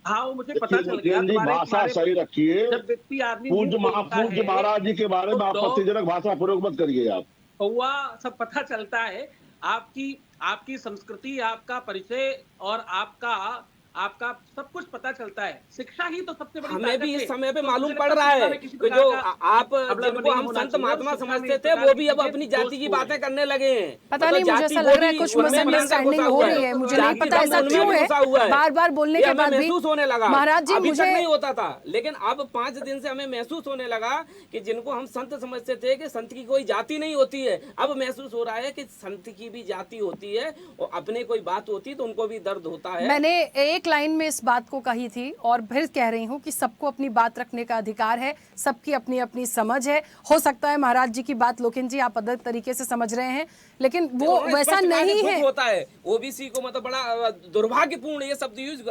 हाँ, वो मुझे पता चल गया। भाषा सही रखिए, जब व्यक्ति आदमी पूज्य महाराज जी के बारे में आपत्तिजनक भाषा प्रयोग मत करिए। आप हुआ सब पता चलता है, आपकी संस्कृति, आपका परिचय और आपका सब कुछ पता चलता है। शिक्षा ही तो सबसे बड़ी हमें भी इस समय पे मालूम पड़ रहा है कि जो आप जिनको हम संत महात्मा समझते थे, वो भी अब अपनी जाति की बातें करने लगे हैं। पता नहीं, मुझे ऐसा लग रहा है कुछ मिसअंडरस्टैंडिंग हो रही है, मुझे नहीं पता ऐसा क्यों है। बार बार बोलने के बाद भी महसूस होने लगा। महाराज जी, अभी मुझे तक नहीं होता था, लेकिन अब 5 दिन से हमें महसूस होने लगा कि जिनको हम संत समझते थे कि संत की कोई जाति नहीं होती है, अब महसूस हो रहा है कि संत की भी जाति होती है और अपने कोई बात होती है तो उनको भी दर्द होता है। मैंने एक लाइन में इस बात को कही थी और फिर कह रही हूं कि सबको अपनी बात रखने का अधिकार है, सबकी अपनी अपनी समझ है। हो सकता है महाराज जी की बात लोकेन जी आप अलग तरीके से समझ रहे हैं, लेकिन वो वैसा नहीं है। होता है ओबीसी को मतलब बड़ा दुर्भाग्यपूर्ण ये शब्द यूज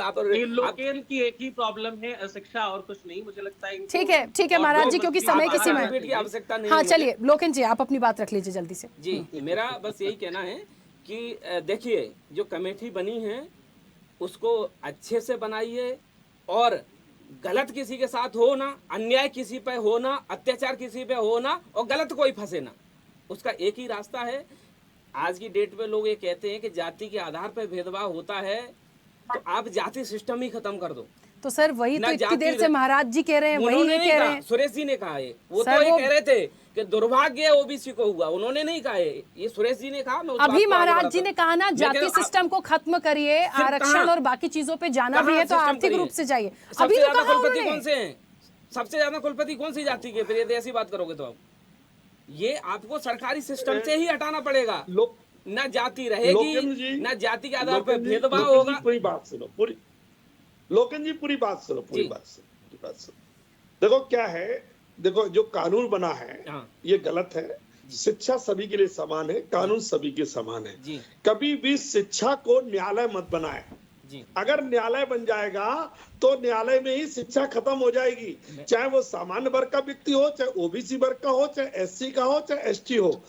लोकेन की एक ही प्रॉब्लम है, अशिक्षा, और कुछ नहीं मुझे लगता है। ठीक है महाराज जी, क्योंकि समय की सीमा है, आवश्यकता नहीं। हाँ चलिए लोकेन जी आप अपनी बात रख लीजिए जल्दी से। जी, मेरा बस यही कहना है कि देखिए जो कमेटी बनी है उसको अच्छे से बनाइए, और गलत किसी के साथ हो ना, अन्याय किसी पे हो ना, अत्याचार किसी पे हो ना, और गलत कोई फंसे ना। उसका एक ही रास्ता है। आज की डेट में लोग ये कहते हैं कि जाति के आधार पर भेदभाव होता है, तो आप जाति सिस्टम ही खत्म कर दो। तो सर वही तो इतनी देर से महाराज जी कह रहे हैं, वही नहीं कह रहे हैं। सुरेश जी ने कहा है, वो तो ये कह रहे थे कि दुर्भाग्य ओबीसी को हुआ, उन्होंने नहीं कहा है, ये सुरेश जी ने कहा। अभी महाराज जी ने कहा ना जाति सिस्टम को खत्म करिए, आरक्षण और बाकी चीजों पे जाना भी है तो आर्थिक रूप से जाइए। अभी तो कहा कुलपति कौन से हैं, सबसे ज्यादा कुलपति कौन सी जाति के, फिर ऐसी बात करोगे तो आप ये आपको सरकारी सिस्टम से ही हटाना पड़ेगा। न जाति रहेगी, न जाति के आधार पर भेदभाव होगा। पूरी बात सुनो, पूरी लोकेन जी पूरी बात सुनो, पूरी बात सुनो। देखो क्या है, देखो जो कानून बना है ये गलत है। शिक्षा सभी के लिए समान है, कानून सभी के समान है। कभी भी शिक्षा को न्यायालय मत बनाए। अगर न्यायालय बन जाएगा तो न्यायालय में ही शिक्षा खत्म हो जाएगी, चाहे वो सामान्य वर्ग का व्यक्ति हो, चाहे ओबीसी वर्ग का हो, चाहे एससी का हो, चाहे एसटी हो।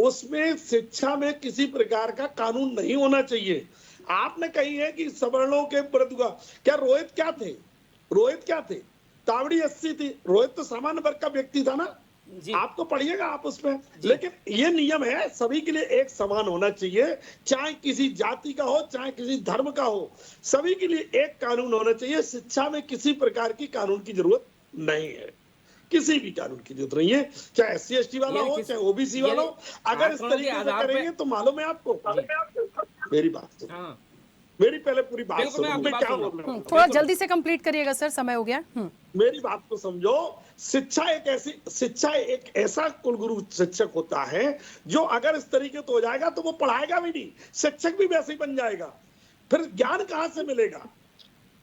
उसमें शिक्षा में किसी प्रकार का कानून नहीं होना चाहिए। आपने कही है कि सवर्णों के विरुद्ध, क्या रोहित क्या थे? तावड़ी एससी थी, रोहित तो सामान्य वर्ग का व्यक्ति था ना। आप तो पढ़िएगा आप उसमें, लेकिन ये नियम है सभी के लिए एक समान होना चाहिए, चाहे किसी जाति का हो, चाहे किसी धर्म का हो, सभी के लिए एक कानून होना चाहिए। शिक्षा में किसी प्रकार की कानून की जरूरत नहीं है, किसी भी कानून की जरूरत नहीं है, चाहे SC ST वाला हो, चाहे ओबीसी वाला हो। अगर इस तरीके से करेंगे तो मालूम है आपको। मेरी बात सुनो, मेरी पहले पूरी बात सुनो, मैं क्या बोल रहा हूँ। थोड़ा जल्दी से कंप्लीट करिएगा सर, समय हो गया। मेरी बात को समझो। शिक्षा एक ऐसा कुलगुरु शिक्षक होता है जो अगर इस तरीके से हो जाएगा तो वो पढ़ाएगा भी नहीं, शिक्षक भी वैसे ही बन जाएगा। फिर ज्ञान कहाँ से मिलेगा?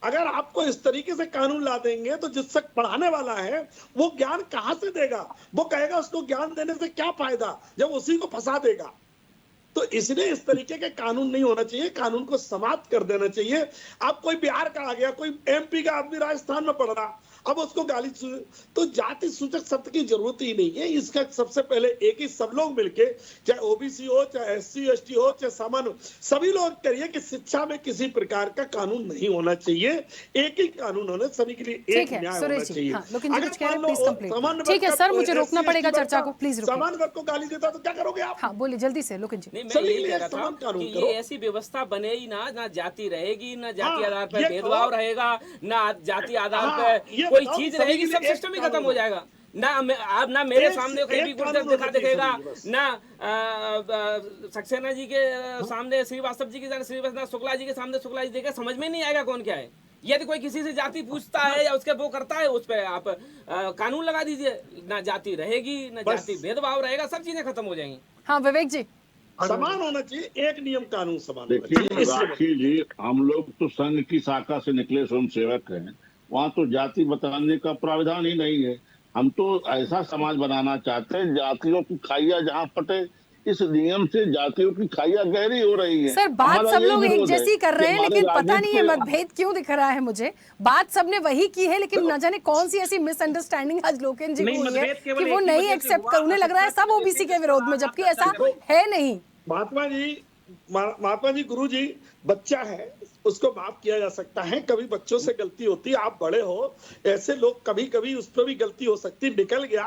अगर आपको इस तरीके से कानून ला देंगे तो जिससे पढ़ाने वाला है वो ज्ञान कहाँ से देगा? वो कहेगा उसको ज्ञान देने से क्या फायदा, जब उसी को फंसा देगा। तो इसलिए इस तरीके के कानून नहीं होना चाहिए, कानून को समाप्त कर देना चाहिए। अब कोई बिहार का आ गया, कोई MP का आदमी राजस्थान में पढ़ रहा, अब उसको गाली, तो जाति सूचक शब्द की जरूरत ही नहीं है। इसका सबसे पहले एक ही सब लोग मिलके, चाहे OBC हो, चाहे SC ST हो, चाहे सामान्य, सभी लोग करिए कि शिक्षा में किसी प्रकार का कानून नहीं होना चाहिए, एक ही कानून होना, सभी के लिए एक न्याय होना चाहिए। ठीक है सर, मुझे रोकना पड़ेगा चर्चा को, प्लीज सामान्य वर्ग को गाली देता तो क्या करोगे आप? हाँ बोलिए जल्दी से लोकेन जी। मैं यही कह रहा था कि ये ऐसी व्यवस्था बने ही ना जाति रहेगी, ना जाति आधार पर भेदभाव रहेगा, ना जाति आधार पर कोई चीज रहेगी, सब सिस्टम ही खत्म हो जाएगा। ना मेरे सामने कहीं भी गुर्जर दिखा दिखेगा, ना सक्सेना जी के सामने श्रीवास्तव जी के, श्रीवास्तव शुक्ला जी के सामने शुक्ला जी देखे, समझ में नहीं आएगा कौन क्या है। यदि कोई किसी से जाति पूछता है या उसके वो करता है, उस पर आप कानून लगा दीजिए, ना जाति रहेगी, ना जाति भेदभाव रहेगा, सब चीजें खत्म हो जाएंगी। हाँ विवेक जी, समान होना चाहिए, एक नियम कानून समान। देखिए राखी जी, हम लोग तो संघ की शाखा से निकले स्वयं सेवक हैं, वहाँ तो जाति बताने का प्रावधान ही नहीं है। हम तो ऐसा समाज बनाना चाहते हैं जातियों की खाइया जहाँ फटे। इस नियम से जातियों की खाइया गहरी हो रही है। सर बात सब लोग एक जैसी कर रहे हैं, लेकिन पता नहीं है मतभेद क्यों दिख रहा है मुझे। बात सबने वही की है, लेकिन न जाने कौन सी ऐसी मिसअंडरस्टैंडिंग आज लोकेन जी को हुई है कि वो नहीं एक्सेप्ट कर, उन्हें लग रहा है सब OBC के विरोध में, जबकि ऐसा है नहीं। महात्मा जी गुरु जी, बच्चा है उसको माफ किया जा सकता है, कभी बच्चों से गलती होती है, आप बड़े हो, ऐसे लोग कभी कभी उस पर भी गलती हो सकती, निकल गया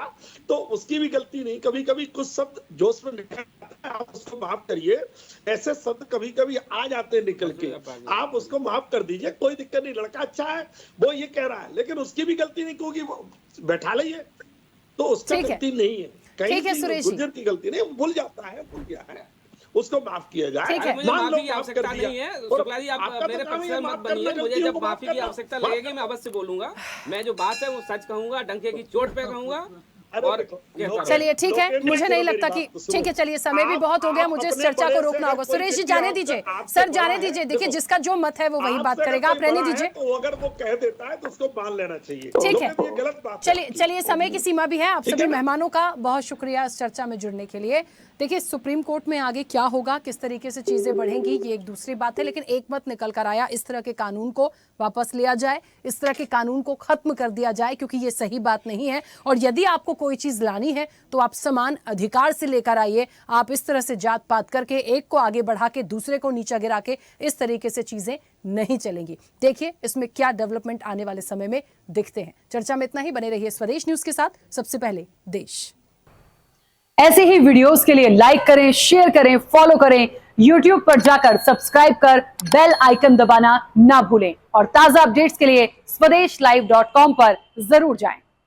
तो उसकी भी गलती नहीं, कभी कभी कुछ शब्द जोश में निकल जाता है, आप उसको माफ करिए। ऐसे शब्द कभी कभी आ जाते हैं निकल के, आप उसको माफ कर दीजिए, कोई दिक्कत नहीं। लड़का अच्छा है, वो ये कह रहा है, लेकिन उसकी भी गलती नहीं, क्योंकि वो बैठा लाइए तो उसका गलती नहीं है, कहीं गुर्जर की गलती नहीं, भूल जाता है, भूल गया है, उसको माफ किया जाए। माफी की आवश्यकता नहीं है शुक्ला जी, आप मेरे पक्ष में मत बनिए, मुझे जब माफी की आवश्यकता लगेगी मैं अवश्य बोलूंगा। मैं जो बात है वो सच कहूंगा, डंके की चोट पे कहूंगा। और चलिए ठीक है, मुझे नहीं लगता कि ठीक है, चलिए समय भी बहुत हो गया, मुझे इस चर्चा को रोकना होगा। सुरेश जी जाने दीजिए, सर जाने दीजिए, देखिए जिसका जो मत है वो वही बात करेगा, आप रहने दीजिए। अगर वो कह देता है तो उसको मान लेना चाहिए, ठीक है। चलिए समय की सीमा भी है। आप सभी मेहमानों का बहुत शुक्रिया इस चर्चा में जुड़ने के लिए। देखिए सुप्रीम कोर्ट में आगे क्या होगा, किस तरीके से चीजें बढ़ेंगी, ये एक दूसरी बात है, लेकिन एक मत निकल कर आया, इस तरह के कानून को वापस लिया जाए, इस तरह के कानून को खत्म कर दिया जाए, क्योंकि ये सही बात नहीं है। और यदि आपको कोई चीज लानी है तो आप समान अधिकार से लेकर आइए। आप इस तरह से जात पात करके एक को आगे बढ़ा के दूसरे को नीचा गिरा के इस तरीके से चीजें नहीं चलेंगी। देखिए इसमें क्या डेवलपमेंट आने वाले समय में दिखते हैं। चर्चा में इतना ही, बने रहिए स्वदेश न्यूज के साथ, सबसे पहले देश। ऐसे ही वीडियोस के लिए लाइक करें, शेयर करें, फॉलो करें, YouTube पर जाकर सब्सक्राइब कर बेल आइकन दबाना ना भूलें और ताजा अपडेट्स के लिए swedeshlive.com पर जरूर जाएं।